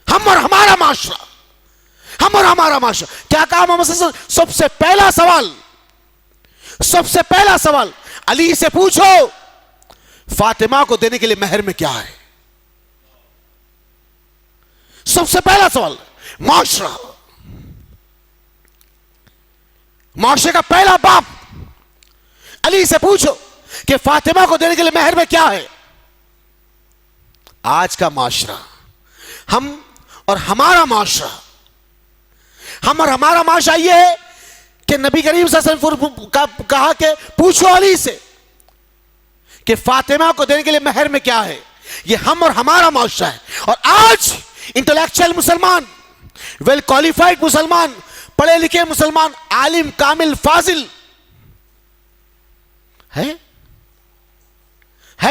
हम और हमारा माशरा, हम और हमारा माशरा। क्या कहा मोहम्मद सल्लल्लाहु अलैहि वसल्लम? सबसे पहला सवाल अली से पूछो, फातिमा को देने के लिए महर में क्या है? सबसे पहला सवाल माशरा, माशरे का पहला बाप अली से पूछो कि फातिमा को देने के लिए महर में क्या है। आज का माशरा, हम और हमारा माशरा, हम और हमारा माशरा यह है कि नबी करीम सल्लल्लाहु अलैहि वसल्लम कहा कि पूछो अली से कि फातिमा को देने के लिए महर में क्या है। यह हम और हमारा माशरा है। और आज इंटेलेक्चुअल मुसलमान, वेल क्वालिफाइड मुसलमान, पढ़े लिखे मुसलमान, आलिम कामिल फाजिल है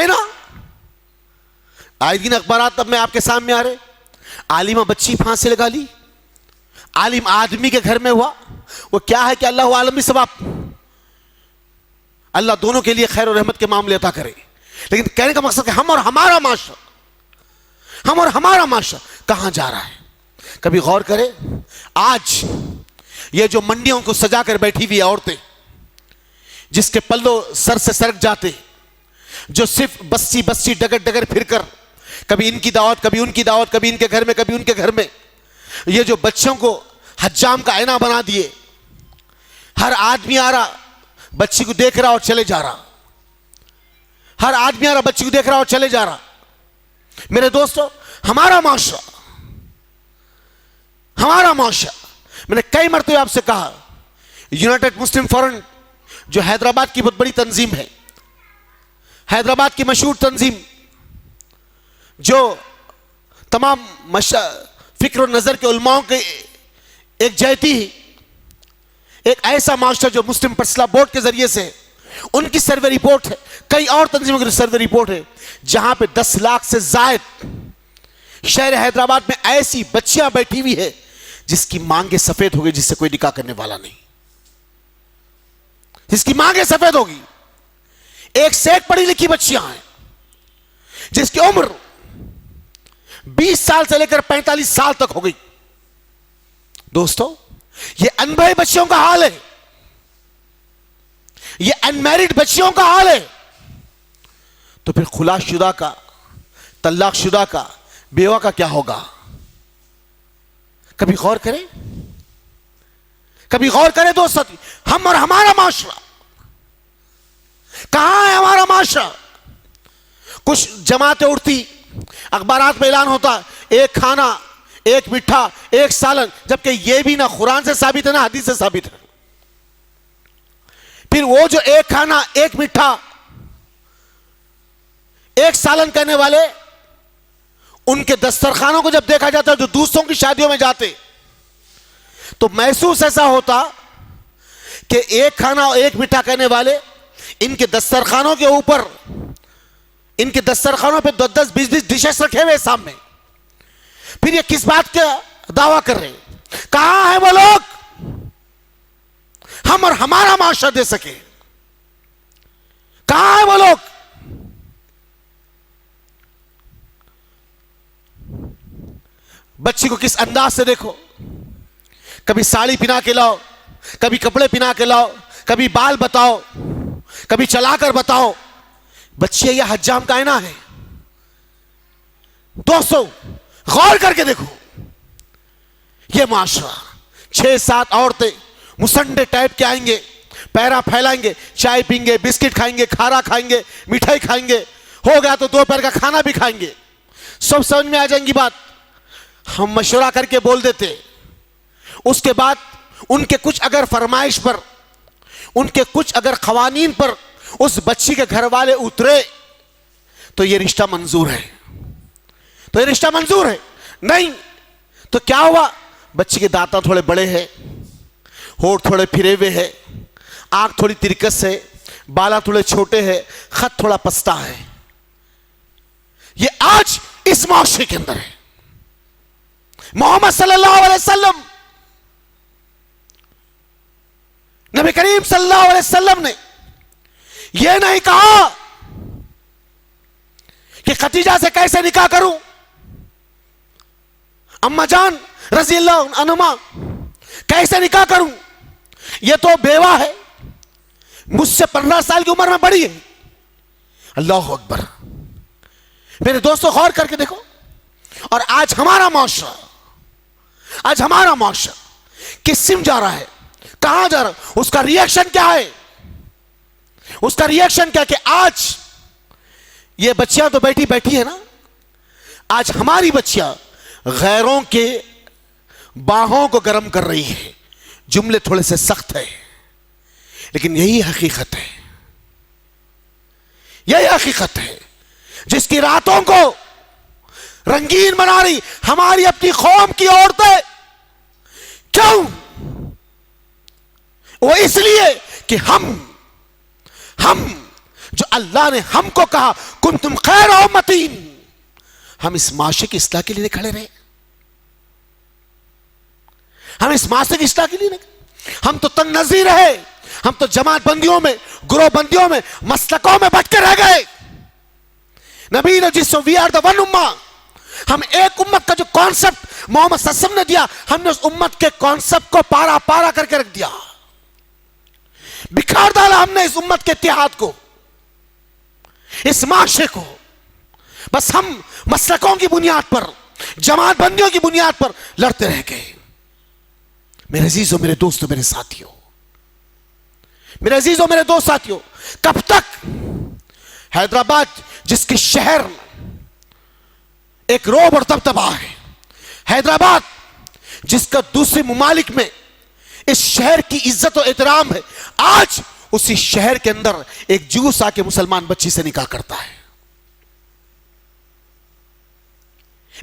ना। आए दिन अखबारात अब में आपके सामने आ रहे, आलिमा बच्ची फांसी लगा ली, आलिम आदमी के घर में हुआ। वो क्या है कि अल्लाह आलमी सवाब, अल्लाह दोनों के लिए खैर और रहमत के मामले अता करे। लेकिन कहने का मकसद है हम और हमारा माशरा, हम और हमारा माशरा कहां जा रहा है। कभी गौर करें, आज ये जो मंडियों को सजा कर बैठी हुई औरतें, जिसके पल्लो सर से सरक जाते, जो सिर्फ बस्ती बस्ती डगर डगर फिरकर कभी इनकी दावत, कभी उनकी दावत, कभी इनके घर में, कभी उनके घर में, ये जो बच्चों को हज्जाम का आईना बना दिए। हर आदमी आ रहा, बच्ची को देख रहा और चले जा रहा। हर आदमी आ रहा, बच्ची को देख रहा और चले जा रहा। मेरे दोस्तों, हमारा माशरा, हमारा माशरा, मैंने कई मरतबे आपसे कहा, यूनाइटेड मुस्लिम फ्रंट जो हैदराबाद की बहुत बड़ी तंजीम है, हैदराबाद की मशहूर तंजीम, जो तमाम फिक्र और नजर के उलमाओं के एक जयती ही, एक ऐसा मास्टर जो मुस्लिम पर्सनल बोर्ड के जरिए से, उनकी सर्वे रिपोर्ट है, कई और तंजीमों की सर्वे रिपोर्ट है, जहां पे 10 लाख से जायद शहर हैदराबाद में ऐसी बच्चियां बैठी हुई है जिसकी मांगे सफेद हो गई, जिससे कोई निकाह करने वाला नहीं, जिसकी मांगे सफेद होगी। एक से एक पढ़ी लिखी बच्चियां हैं जिसकी उम्र 20 साल से लेकर 45 साल तक हो गई। दोस्तों, ये अनबहे बच्चियों का हाल है, ये अनमैरिड बच्चियों का हाल है। तो फिर खुलाशुदा का, तलाकशुदा का, बेवा का क्या होगा? कभी गौर करें, कभी गौर करें दोस्तों, हम और हमारा माशरा कहां है? हमारा माशरा, कुछ जमातें उठती अखबारात में ऐलान होता एक खाना एक मीठा एक सालन, जबकि यह भी ना कुरान से साबित है ना हदीस से साबित है। फिर वो जो एक खाना एक मीठा एक सालन कहने वाले, उनके दस्तरखानों को जब देखा जाता है जो दूसरों की शादियों में जाते, तो महसूस ऐसा होता कि एक खाना और एक मीठा कहने वाले इनके दस्तरखानों के ऊपर, इनके दस्तरखानों पे 10-10, 20-20 डिशेस रखे हुए सामने। फिर ये किस बात का दावा कर रहे हैं? कहां है वो लोग हम और हमारा माशरा दे सके? कहां है वो लोग? बच्ची को किस अंदाज से देखो, कभी साड़ी पिना के लाओ, कभी कपड़े पिना के लाओ, कभी बाल बताओ, कभी चलाकर बताओ। बच्चे यह हज्जाम कायना है। दोस्तों गौर करके देखो, यह माशरा 6-7 औरतें मुसंडे टाइप के आएंगे, पैरा फैलाएंगे, चाय पीएंगे, बिस्किट खाएंगे, खारा खाएंगे, मिठाई खाएंगे, हो गया तो दोपहर का खाना भी खाएंगे। सब समझ में आ जाएंगी बात। हम मशवरा करके बोल देते। उसके बाद उनके कुछ अगर फरमाइश पर, उनके कुछ अगर खवानीन पर उस बच्ची के घर वाले उतरे तो यह रिश्ता मंजूर है, तो यह रिश्ता मंजूर है। नहीं तो क्या हुआ? बच्ची के दांत थोड़े बड़े हैं, होठ थोड़े फिरे हुए हैं, आंख थोड़ी तिरकस है, बाला थोड़े छोटे हैं, खत थोड़ा पस्ता है। यह आज इस माशरे के अंदर है। मोहम्मद सल्लल्लाहु अलैहि वसल्लम, नबी करीम सल्लल्लाहु अलैहि वसल्लम ने यह नहीं कहा कि खदीजा से कैसे निकाह करूं, अम्मा जान रज़ी अल्लाह अन्हुमा कैसे निकाह करूं, यह तो बेवा है, मुझसे 15 साल की उम्र में बड़ी है। अल्लाह अकबर। मेरे दोस्तों गौर करके देखो, और आज हमारा माशरा, आज हमारा माशरा किस सिम जा रहा है, कहां जा रहा है, उसका रिएक्शन क्या है? उसका रिएक्शन क्या कि आज ये बच्चियां तो बैठी बैठी है ना, आज हमारी बच्चियां गैरों के बाहों को गर्म कर रही है। जुमले थोड़े से सख्त है, लेकिन यही हकीकत है, यही हकीकत है जिसकी रातों को रंगीन बना रही हमारी अपनी कौम की औरतें। क्यों? वो इसलिए कि हम जो अल्लाह ने हमको कहा कुंतुम खैर उम्मतीन, हम इस माशरे की इस्लाह के लिए खड़े रहे। हम इस माशरे की इस्लाह के लिए नहीं, हम तो तंग नज़ीर रहे, हम तो जमात बंदियों में, ग्रोह बंदियों में, मसलकों में भटके रह गए। नबी ने जिसको वी आर द वन उम्मा, हम एक उम्मत का जो कॉन्सेप्ट मोहम्मद सल्लल्लाहु अलैहि वसल्लम ने दिया, हमने उस उम्मत के कॉन्सेप्ट को पारा पारा करके रख दिया, बिखार डाला हमने इस उम्मत के इत्तेहाद को, इस माशरे को। बस हम मसलकों की बुनियाद पर, जमात बंदियों की बुनियाद पर लड़ते रह गए। मेरे अजीजों, मेरे दोस्तों, मेरे साथियों, मेरे अजीजों, मेरे दोस्त साथियों, कब तक हैदराबाद जिसके शहर एक रोब और दबदबा है, हैदराबाद जिसका दूसरे मुमालिक में इस शहर की इज्जत और एहतराम है, आज उसी शहर के अंदर एक जूस आके मुसलमान बच्ची से निकाह करता है,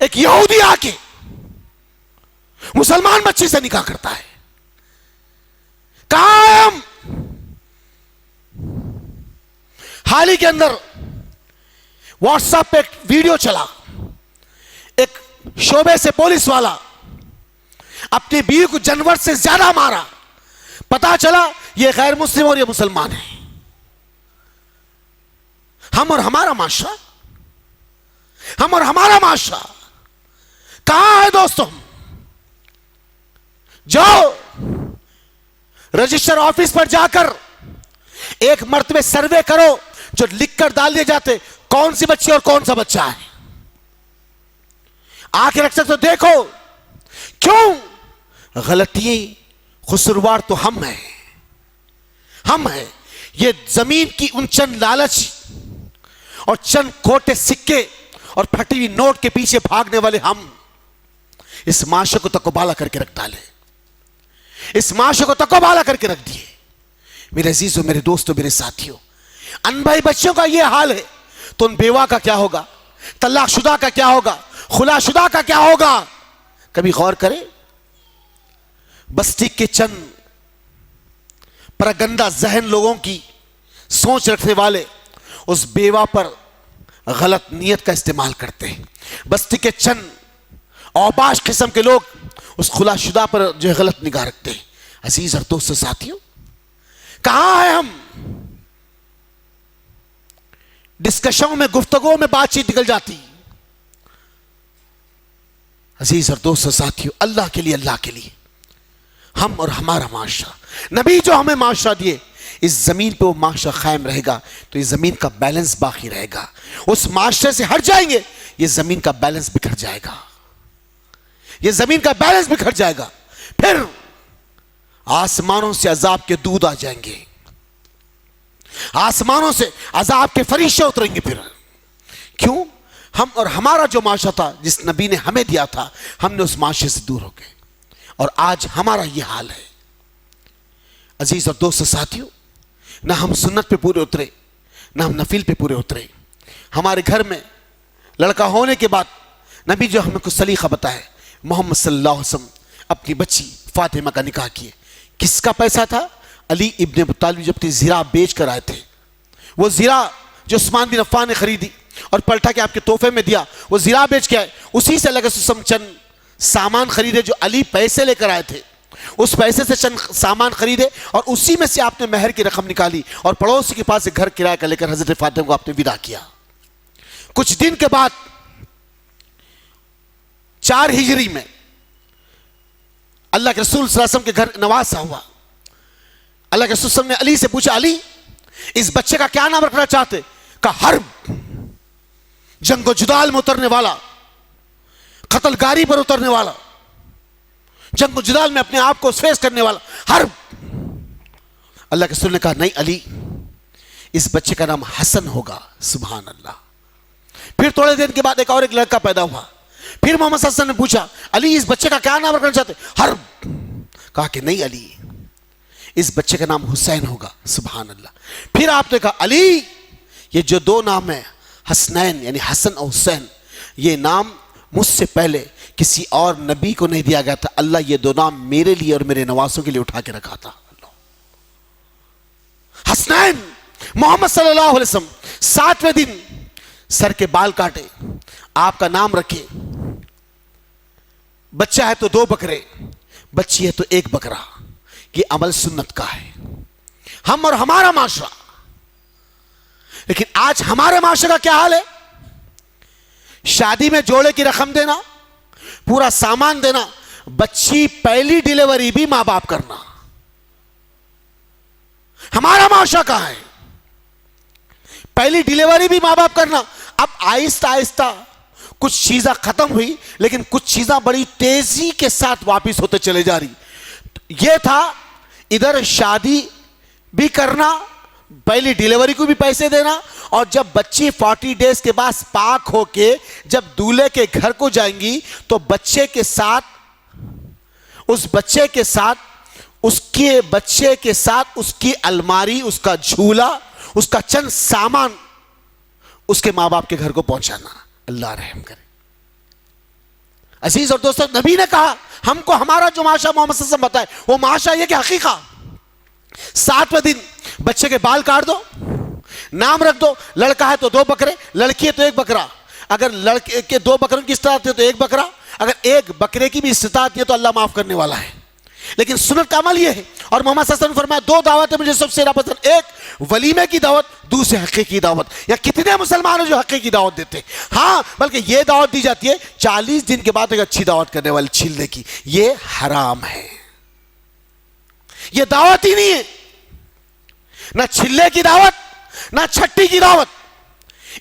एक यहूदी आके मुसलमान बच्ची से निकाह करता है। कहां है हम? हाल ही के अंदर व्हाट्सएप पे एक वीडियो चला, एक शोबे से पुलिस वाला अपनी बीवी को जानवर से ज्यादा मारा, पता चला ये गैर मुस्लिम और ये मुसलमान है। हम और हमारा माशरा, हम और हमारा माशरा कहां है दोस्तों? जाओ रजिस्टर ऑफिस पर जाकर एक मर्तबे सर्वे करो, जो लिखकर डाल दिए जाते कौन सी बच्ची और कौन सा बच्चा है। आके रख सकते तो देखो। क्यों? गलती खुसरवार तो हम हैं, हम हैं। ये जमीन की उन चंद लालच और चंद खोटे सिक्के और फटी हुई नोट के पीछे भागने वाले हम इस माशरे को तकबाला करके रख डाले, इस माशरे को तकबाला करके रख दिए। मेरे अजीजों, मेरे दोस्तों, मेरे साथियों, अनभाई बच्चों का यह हाल है तो उन बेवा का क्या होगा, तलाकशुदा का क्या होगा, खुलाशुदा का क्या होगा? कभी गौर करें। बस्ती के चंद परगंदा जहन लोगों की सोच रखने वाले उस बेवा पर गलत नीयत का इस्तेमाल करते हैं। बस्ती के चंद औबाश किस्म के लोग उस खुलाशुदा पर जो है गलत निगाह रखते हैं। अजीज और दोस्तों, साथियों, कहां है हम? डिस्कशनों में, गुफ्तगुओं में बातचीत निकल जाती। अजीज और दोस्तों, साथियों, अल्लाह के लिए, अल्लाह के लिए हम और हमारा माशरा, नबी जो हमें माशरा दिए, इस जमीन पे वो माशरा कायम रहेगा तो इस जमीन का बैलेंस बाकी रहेगा। उस माशरे से हट जाएंगे, ये जमीन का बैलेंस बिखर जाएगा, ये जमीन का बैलेंस बिखर जाएगा। फिर आसमानों से अजाब के दूध आ जाएंगे, आसमानों से अजाब के फरिश्ते उतरेंगे। फिर क्यों? हम और हमारा जो माशरा था, जिस नबी ने हमें दिया था, हमने उस माशरे से दूर हो गए और आज हमारा यह हाल है। अजीज और दोस्तों, साथियों, ना हम सुन्नत पे पूरे उतरे, ना हम नफिल पे पूरे उतरे। हमारे घर में लड़का होने के बाद नबी जो हमें कुछ सलीका बताए, मोहम्मद सल्लल्लाहु अलैहि वसल्लम अपनी बच्ची फातिमा का निकाह किए। किसका पैसा था? अली इब्ने अबू तालिब जब ज़ीरा बेच कर आए थे, वो ज़ीरा जो उस्मान बिन अफ़्फ़ान ने खरीदी और पलटा के आपके तोहफे में दिया, वो ज़ीरा बेच के आए। उसी से लगे चंद सामान खरीदे जो अली पैसे लेकर आए थे, उस पैसे से चंद सामान खरीदे और उसी में से आपने महर की रकम निकाली और पड़ोसी के पास से घर किराया कर लेकर हजरत फातिमा को आपने विदा किया। कुछ दिन के बाद 4 हिजरी में अल्लाह के रसूल सल्लल्लाहु अलैहि वसल्लम के घर नवासा हुआ। अल्लाह के रसूल ने अली से पूछा, अली, इस बच्चे का क्या नाम रखना चाहते? कहा, हर्ब, जंगो जुदाल में उतरने वाला, कत्लगारी पर उतरने वाला, जंगो जुदाल में अपने आप को फेस करने वाला, हर्ब। अल्लाह के रसूल ने कहा, नहीं अली, इस बच्चे का नाम हसन होगा। सुभान अल्लाह। फिर थोड़े दिन के बाद एक और एक लड़का पैदा हुआ। फिर मोहम्मद सल्लल्लाहु अलैहि वसल्लम ने पूछा, अली, इस बच्चे का क्या नाम रखना चाहते? हर्ब। कहा कि नहीं अली, इस बच्चे का नाम हुसैन होगा। सुभान अल्लाह। फिर आपने कहा, अली, ये जो 2 नाम है, हसनैन यानी हसन और हुसैन, ये नाम मुझसे पहले किसी और नबी को नहीं दिया गया था। अल्लाह ये 2 नाम मेरे लिए और मेरे नवासों के लिए उठा के रखा था। हसनैन, मोहम्मद सल्लल्लाहु अलैहि वसल्लम 7वें दिन सर के बाल काटे, आपका नाम रखे। बच्चा है तो 2 बकरे, बच्ची है तो 1 बकरा। ये अमल सुन्नत का है, हम और हमारा माशरा। लेकिन आज हमारे माशरे का क्या हाल है? शादी में जोड़े की रकम देना, पूरा सामान देना, बच्ची पहली डिलीवरी भी मां बाप करना। हमारा माशरा कहां है? पहली डिलीवरी भी मां बाप करना। अब आहिस्ता आहिस्ता कुछ चीजें खत्म हुई, लेकिन कुछ चीजें बड़ी तेजी के साथ वापस होते चले जा रही। यह था इधर शादी भी करना, पहली डिलीवरी को भी पैसे देना, और जब बच्ची 40 डेज के बाद पाक होके जब दूल्हे के घर को जाएंगी तो बच्चे के साथ, उस बच्चे के साथ, उसके बच्चे के साथ उसकी अलमारी, उसका झूला, उसका चंद सामान उसके मां बाप के घर को पहुंचाना। अल्लाह रहम करे। अजीज और दोस्तों, नबी ने कहा हमको हमारा जो माशा मोहम्मद सल्लल्लाहु अलैहि वसल्लम बताए वो माशा ये कि हकीका 7वें दिन बच्चे के बाल काट दो, नाम रख दो। लड़का है तो 2 बकरे, लड़की है तो 1 बकरा। अगर लड़के के 2 बकरों की इस्तात है तो 1 बकरा, अगर 1 बकरे की भी इस्तात है तो अल्लाह माफ करने वाला है। लेकिन सुन्नत का अमल यह है। और मोहम्मद सल्लल्लाहु अलैहि वसल्लम फरमाया 2 दावतें मुझे सबसे ज्यादा पसंद, एक वलीमे की दावत, दूसरे हक़्क़े की दावत। या कितने मुसलमान हैं जो हक़्क़े की दावत देते हैं? हाँ, बल्कि यह दावत दी जाती है 40 दिन के बाद एक अच्छी दावत करने वाली छिलने की। यह हराम है, यह दावत ही नहीं है। ना छिलने की दावत, ना छट्टी की दावत।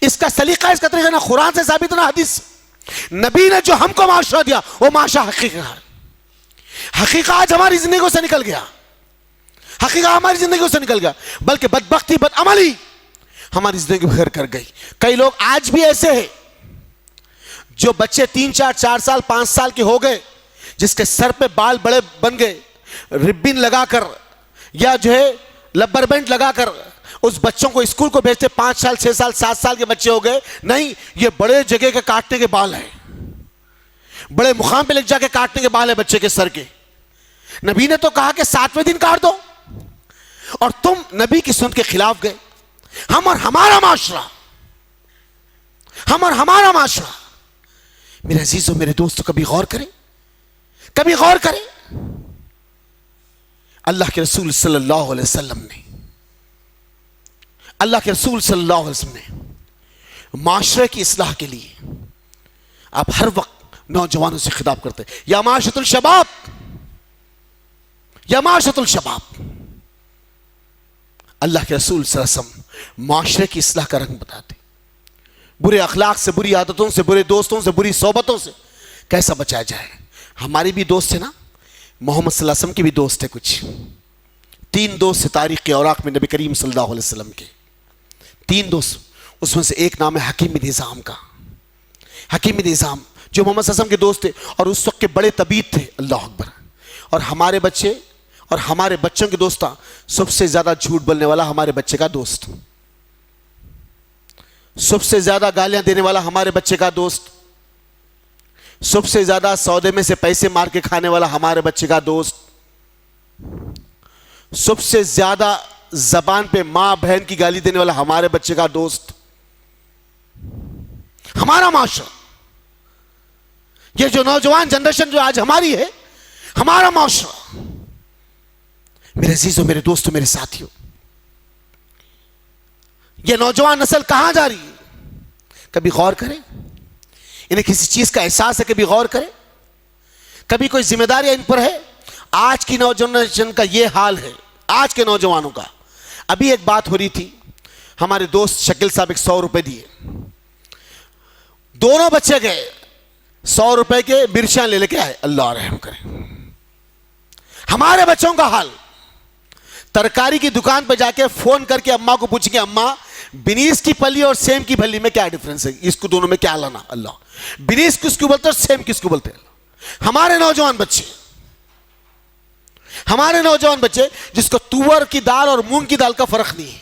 इसका सलीका, इसका तरीका ना कुरान से साबित, ना हदीस। नबी ने जो हमको माशरा दिया वो माशा हकीका है। हकीका आज हमारी जिंदगी से निकल गया, हकीका हमारी जिंदगी से निकल गया, बल्कि बदबख्ती, बदअमली हमारी जिंदगी भर कर गई। कई लोग आज भी ऐसे हैं जो बच्चे 3 4 4 साल 5 साल के हो गए, जिसके सर पे बाल बड़े बन गए, रिब्बिन लगाकर या जो है लब्बर बैंड लगाकर उस बच्चों को स्कूल को भेजते, 5 साल 6 साल 7 साल के बच्चे हो गए, नहीं, ये बड़े जगह के काटने के बाल हैं, बड़े मुकाम पे ले जाके काटने के बाल है बच्चे के सर के। नबी ने तो कहा कि 7वें दिन काट दो, और तुम नबी की सुन्नत के खिलाफ गए। हम और हमारा माशरा, मेरे अजीजों मेरे दोस्तों, कभी गौर करें, कभी गौर करें। अल्लाह के रसूल सल्लल्लाहु अलैहि वसल्लम ने माशरे की इस्लाह के लिए आप हर वक्त नौजवानों से खिताब करते हैं, या माशरतुल शबाब, या माशरतुल शबाब। अल्लाह के रसूल सल्लल्लाहु अलैहि वसल्लम माशरे की इस्लाह का रंग बताते, बुरे अखलाक से, बुरी आदतों से, बुरे दोस्तों से, बुरी सोबतों से कैसा बचाया जाए। हमारी भी दोस्त है ना, मोहम्मद सल्लल्लाहु अलैहि वसल्लम के भी दोस्त है कुछ। 3 दोस्त है तारीख के औराक में नबी करीम सल्लल्लाहु अलैहि वसल्लम के, 3 दोस्त। उसमें से एक नाम है हकीम बिन हिज़ाम का। हकीम बिन हिज़ाम जो मोहम्मद सल्लल्लाहु अलैहि वसल्लम के दोस्त थे और उस वक्त के बड़े तबीब थे, अल्लाह अकबर। और हमारे बच्चे और हमारे बच्चों के दोस्त, सबसे ज्यादा झूठ बोलने वाला हमारे बच्चे का दोस्त, सबसे ज्यादा गालियां देने वाला हमारे बच्चे का दोस्त, सबसे ज्यादा सौदे में से पैसे मार के खाने वाला हमारे बच्चे का दोस्त, सबसे ज्यादा जबान पे मां बहन की गाली देने वाला हमारे बच्चे का दोस्त। हमारा माशरा, ये जो नौजवान जनरेशन जो आज हमारी है, हमारा माशरा, मेरे अजीजों मेरे दोस्तों मेरे साथियों, ये नौजवान नस्ल कहां जा रही है? कभी गौर करें, इन्हें किसी चीज का एहसास है? कभी गौर करें, कभी कोई जिम्मेदारी इन पर है? आज की नौजवान का ये हाल है, आज के नौजवानों का। अभी एक बात हो रही थी, हमारे दोस्त शकील साहब 100 रुपए दिए, दोनों बच्चे गए 100 रुपए के मिर्चियां ले लेके आए। अल्लाह रहम करे। हमारे बच्चों का हाल, तरकारी की दुकान पर जाके फोन करके अम्मा को पूछेंगे, अम्मा बिनीस की फली और सेम की फली में क्या डिफरेंस है, इसको दोनों में क्या लाना? अल्लाह, बिनीस किसको बोलते और सेम किसको बोलते हैं? हमारे नौजवान बच्चे जिसको तुअर की दाल और मूंग की दाल का फर्क नहीं है।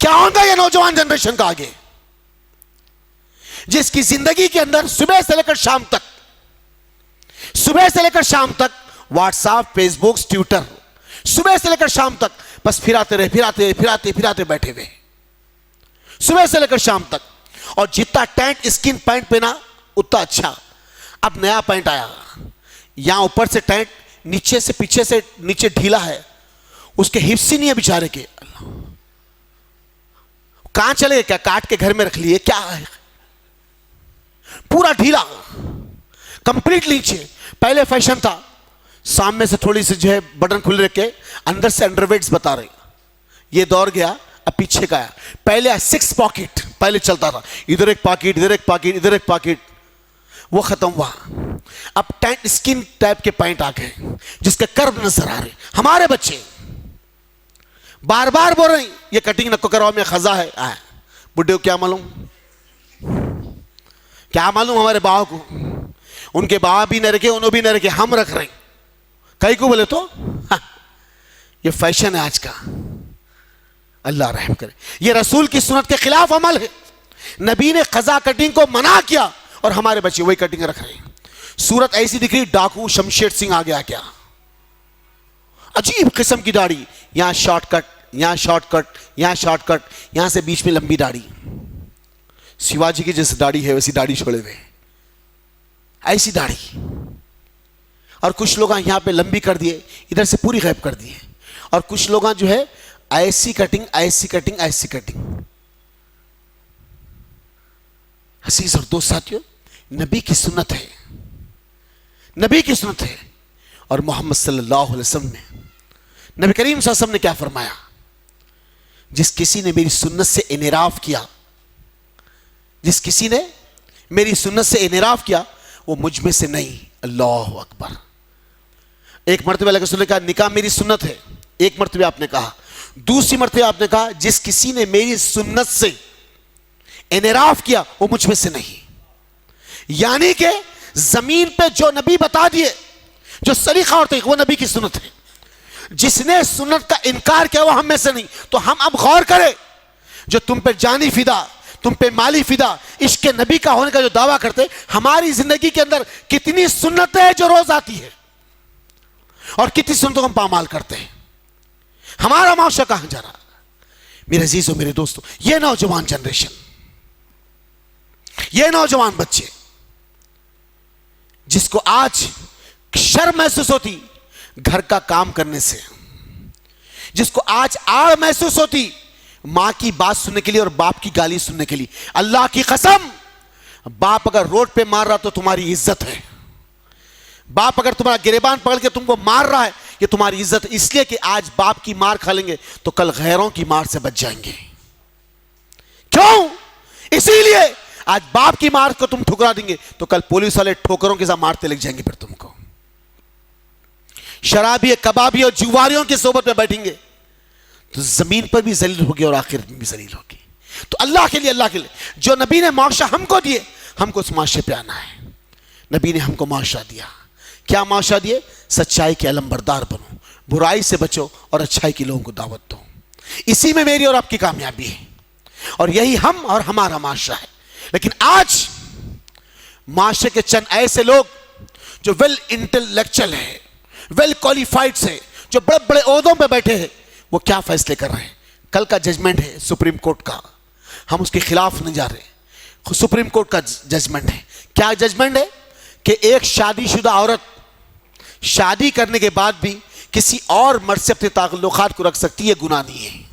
क्या होगा ये नौजवान जनरेशन का आगे, जिसकी जिंदगी के अंदर सुबह से लेकर शाम तक व्हाट्सएप, फेसबुक, ट्विटर, सुबह से लेकर शाम तक बस फिराते बैठे हुए, सुबह से लेकर शाम तक। और जितना टाइट स्किन पैंट पहना उतना अच्छा। अब नया पैंट आया, यहां ऊपर से टाइट, नीचे से पीछे से नीचे ढीला है, उसके हिप्स ही नहीं है बेचारे के। कहां चले गए? क्या काट के घर में रख लिए? क्या है? पूरा ढीला, कंप्लीट नीचे। पहले फैशन था, सामने से थोड़ी सी जो है बटन खुले रखे, अंदर से अंडरवेट्स बता रहे। ये दौर गया, अब पीछे का आया। पहले 6 पॉकेट पहले चलता था, इधर एक पॉकेट, इधर एक पॉकेट, इधर एक पॉकेट, वो खत्म हुआ। अब टाइट स्किन टाइप के पैंट आ गए जिसके कर्व नजर आ रहे। हमारे बच्चे बार बार बोल रहे हैं ये कटिंग नको कराओ, में खजा है। बुढ़े को क्या मालूम, क्या मालूम हमारे बाबा को? उनके बाबा भी न रखे, उन्होंने भी न रखे, हम रख रहे हैं। कई को बोले तो ये फैशन है आज का। अल्लाह रहम करे। ये रसूल की सुन्नत के खिलाफ अमल है। नबी ने खजा कटिंग को मना किया और हमारे बच्चे वही कटिंग रख रहे हैं। सूरत ऐसी दिख रही, डाकू शमशेर सिंह आ गया क्या? अजीब किस्म की दाढ़ी, यहां शॉर्टकट, यहां शॉर्टकट, यहां शॉर्टकट, यहां से बीच में लंबी दाढ़ी। शिवाजी की जैसे दाढ़ी है वैसी दाढ़ी छोड़े हुए, ऐसी दाढ़ी। और कुछ लोग यहां पे लंबी कर दिए, इधर से पूरी गायब कर दिए। और कुछ लोग जो है ऐसी कटिंग, ऐसी कटिंग, ऐसी कटिंग। अजीज और दोस्त साथियों, नबी की सुन्नत है, नबी की सुन्नत है। और मोहम्मद सल्लल्लाहु अलैहि वसल्लम ने, नबी करीम सल्लल्लाहु अलैहि वसल्लम ने क्या फरमाया? जिस किसी ने मेरी सुन्नत से इनराफ किया, जिस किसी ने मेरी सुन्नत से इनराफ किया, वो मुझ में से नहीं। अल्लाह अकबर। एक मर्तबा अल्लाह के रसूल ने कहा निकाह मेरी सुन्नत है, एक मर्तबा आपने कहा। दूसरी मर्तबा आपने कहा जिस किसी ने मेरी सुन्नत से इनराफ किया वो मुझ में से नहीं। यानी कि जमीन पे जो नबी बता दिए, जो सलीका और तरीका, वो नबी की सुन्नत है। जिसने सुन्नत का इनकार किया वो हम में से नहीं। तो हम अब गौर करें, जो तुम पे जानी फिदा, तुम पे माली फिदा, इश्क नबी का होने का जो दावा करते, हमारी जिंदगी के अंदर कितनी सुन्नतें हैं जो रोज आती है और कितनी सुन्नतों को हम पामाल करते हैं। हमारा माशरा कहां जा रहा? मेरे अजीजों, मेरे दोस्तों, ये नौजवान जनरेशन, ये नौजवान बच्चे जिसको आज शर्म महसूस होती घर का काम करने से, जिसको आज आड़ महसूस होती मां की बात सुनने के लिए और बाप की गाली सुनने के लिए। अल्लाह की कसम, बाप अगर रोड पे मार रहा तो तुम्हारी इज्जत है। बाप अगर तुम्हारा गिरेबान पकड़ के तुमको मार रहा है, ये तुम्हारी इज्जत, इसलिए कि आज बाप की मार खा लेंगे तो कल गैरों की मार से बच जाएंगे। क्यों? इसीलिए आज बाप की मार को तुम ठुकरा देंगे तो कल पुलिस वाले ठोकरों के साथ मारते लग जाएंगे। फिर तुमको शराबी, कबाबी और जुआरियों की सोबत में बैठेंगे तो जमीन पर भी जलील होगी और आखिरत में भी जलील होगी। तो अल्लाह के लिए, अल्लाह के लिए जो नबी ने माशरा हमको दिए, हमको उस माशरे पे आना है। नबी ने हमको माशरा दिया, क्या माशरा दिए? सच्चाई के अलमबरदार बनो, बुराई से बचो और अच्छाई के लोगों को दावत दो। इसी में मेरी और आपकी कामयाबी है और यही हम और हमारा माशरा है। लेकिन आज माशरे के चंद ऐसे लोग जो वेल इंटेलेक्चुअल है, वेल क्वालिफाइड से, जो बड़े बड़े ओहदों पे बैठे हैं, वो क्या फैसले कर रहे हैं? कल का जजमेंट है सुप्रीम कोर्ट का, हम उसके खिलाफ नहीं जा रहे। सुप्रीम कोर्ट का जजमेंट है। क्या जजमेंट है? कि एक शादीशुदा औरत शादी करने के बाद भी किसी और मर्द से अपने ताल्लुकात को रख सकती है, गुनाह नहीं है।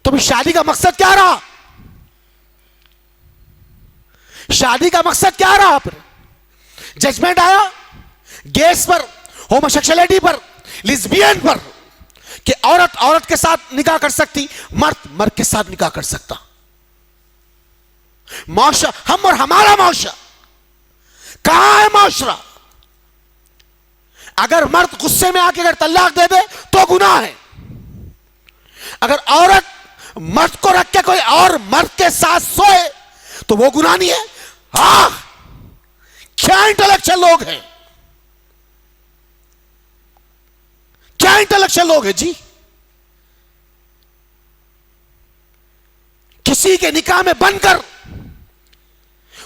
तो शादी का मकसद क्या रहा? शादी का मकसद क्या रहा? फिर जजमेंट आया गेस पर, होमोसेक्सुअलिटी पर, लिस्बियन पर, कि औरत औरत के साथ निकाह कर सकती, मर्द मर्द के साथ निकाह कर सकता। माशरा, हम और हमारा माशरा कहां है? माशरा अगर मर्द गुस्से में आके अगर तलाक दे दे तो गुनाह है। अगर औरत मर्द को रख के कोई और मर्द के साथ सोए तो वो गुनाह नहीं है। हां, क्या इंटेलेक्चुअल लोग हैं, क्या इंटेलेक्चुअल लोग हैं जी। किसी के निकाह में बनकर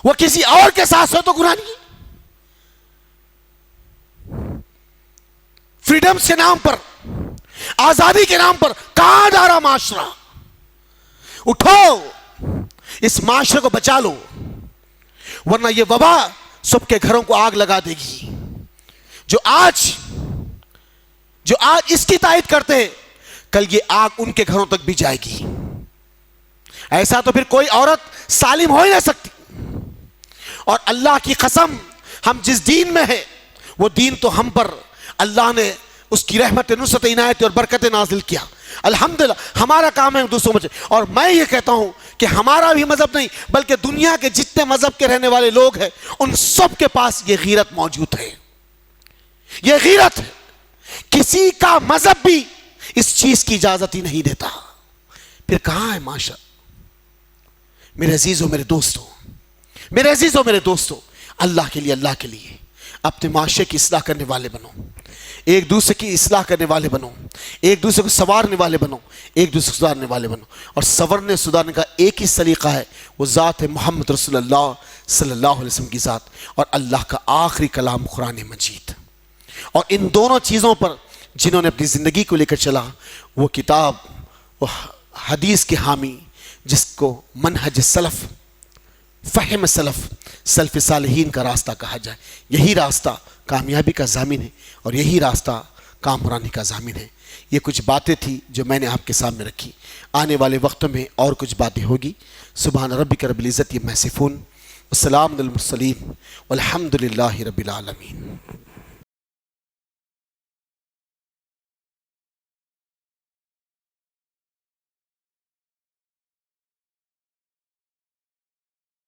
वो किसी और के साथ सोए तो गुनाह नहीं है। फ्रीडम के नाम पर, आजादी के नाम पर कहां जा रहा माशरा? उठो, इस माशरे को बचा लो, वरना यह वबा सबके घरों को आग लगा देगी। जो आज इसकी तायद करते हैं, कल ये आग उनके घरों तक भी जाएगी। ऐसा तो फिर कोई औरत सालिम हो ही नहीं सकती। और अल्लाह की कसम, हम जिस दीन में है वो दीन तो हम पर अल्लाह ने उसकी रहमत, नुसरत, इनायत और बरकत नाजिल किया। अल्हम्दुलिल्लाह हमारा काम है दूसरों में। और मैं ये कहता हूं कि हमारा भी मजहब नहीं, बल्कि दुनिया के जितने मजहब के रहने वाले लोग हैं उन सब के पास ये गीरत मौजूद है। ये गीरत है। किसी का मजहब भी इस चीज की इजाजत ही नहीं देता। फिर कहां है माशा? मेरे अजीजों, मेरे दोस्तों, मेरे अजीजों, मेरे दोस्तों, अल्लाह के लिए, अल्लाह के लिए अपने माशरे की इस्लाह करने वाले बनो, एक दूसरे की इस्लाह करने वाले बनो, एक दूसरे को संवारने वाले बनो, एक दूसरे को सुधारने वाले बनो। और संवरने सुधारने का एक ही सलीका है, वो ज़ात है मोहम्मद रसूलुल्लाह सल्लल्लाहु अलैहि वसल्लम की ज़ात और अल्लाह का आखिरी कलाम कुरान मजीद। और इन दोनों चीज़ों पर जिन्होंने अपनी ज़िंदगी को लेकर चला, वो किताब, वो हदीस के हामी, जिसको मनहज सलफ़, फ़हम सलफ़, सल्फ़ सालिहीन का रास्ता कहा जाए, यही रास्ता कामयाबी का ज़ामिन है और यही रास्ता कामरानी का ज़ामिन है। ये कुछ बातें थी जो मैंने आपके सामने रखी। आने वाले वक्तों में और कुछ बातें होगी। सुभान रब्बिक रब्बिल इज़्ज़ति अम्मा यसिफ़ून, वस्सलामुन अलल मुरसलीन, वल्हम्दुलिल्लाहि रब्बिल आलमीन।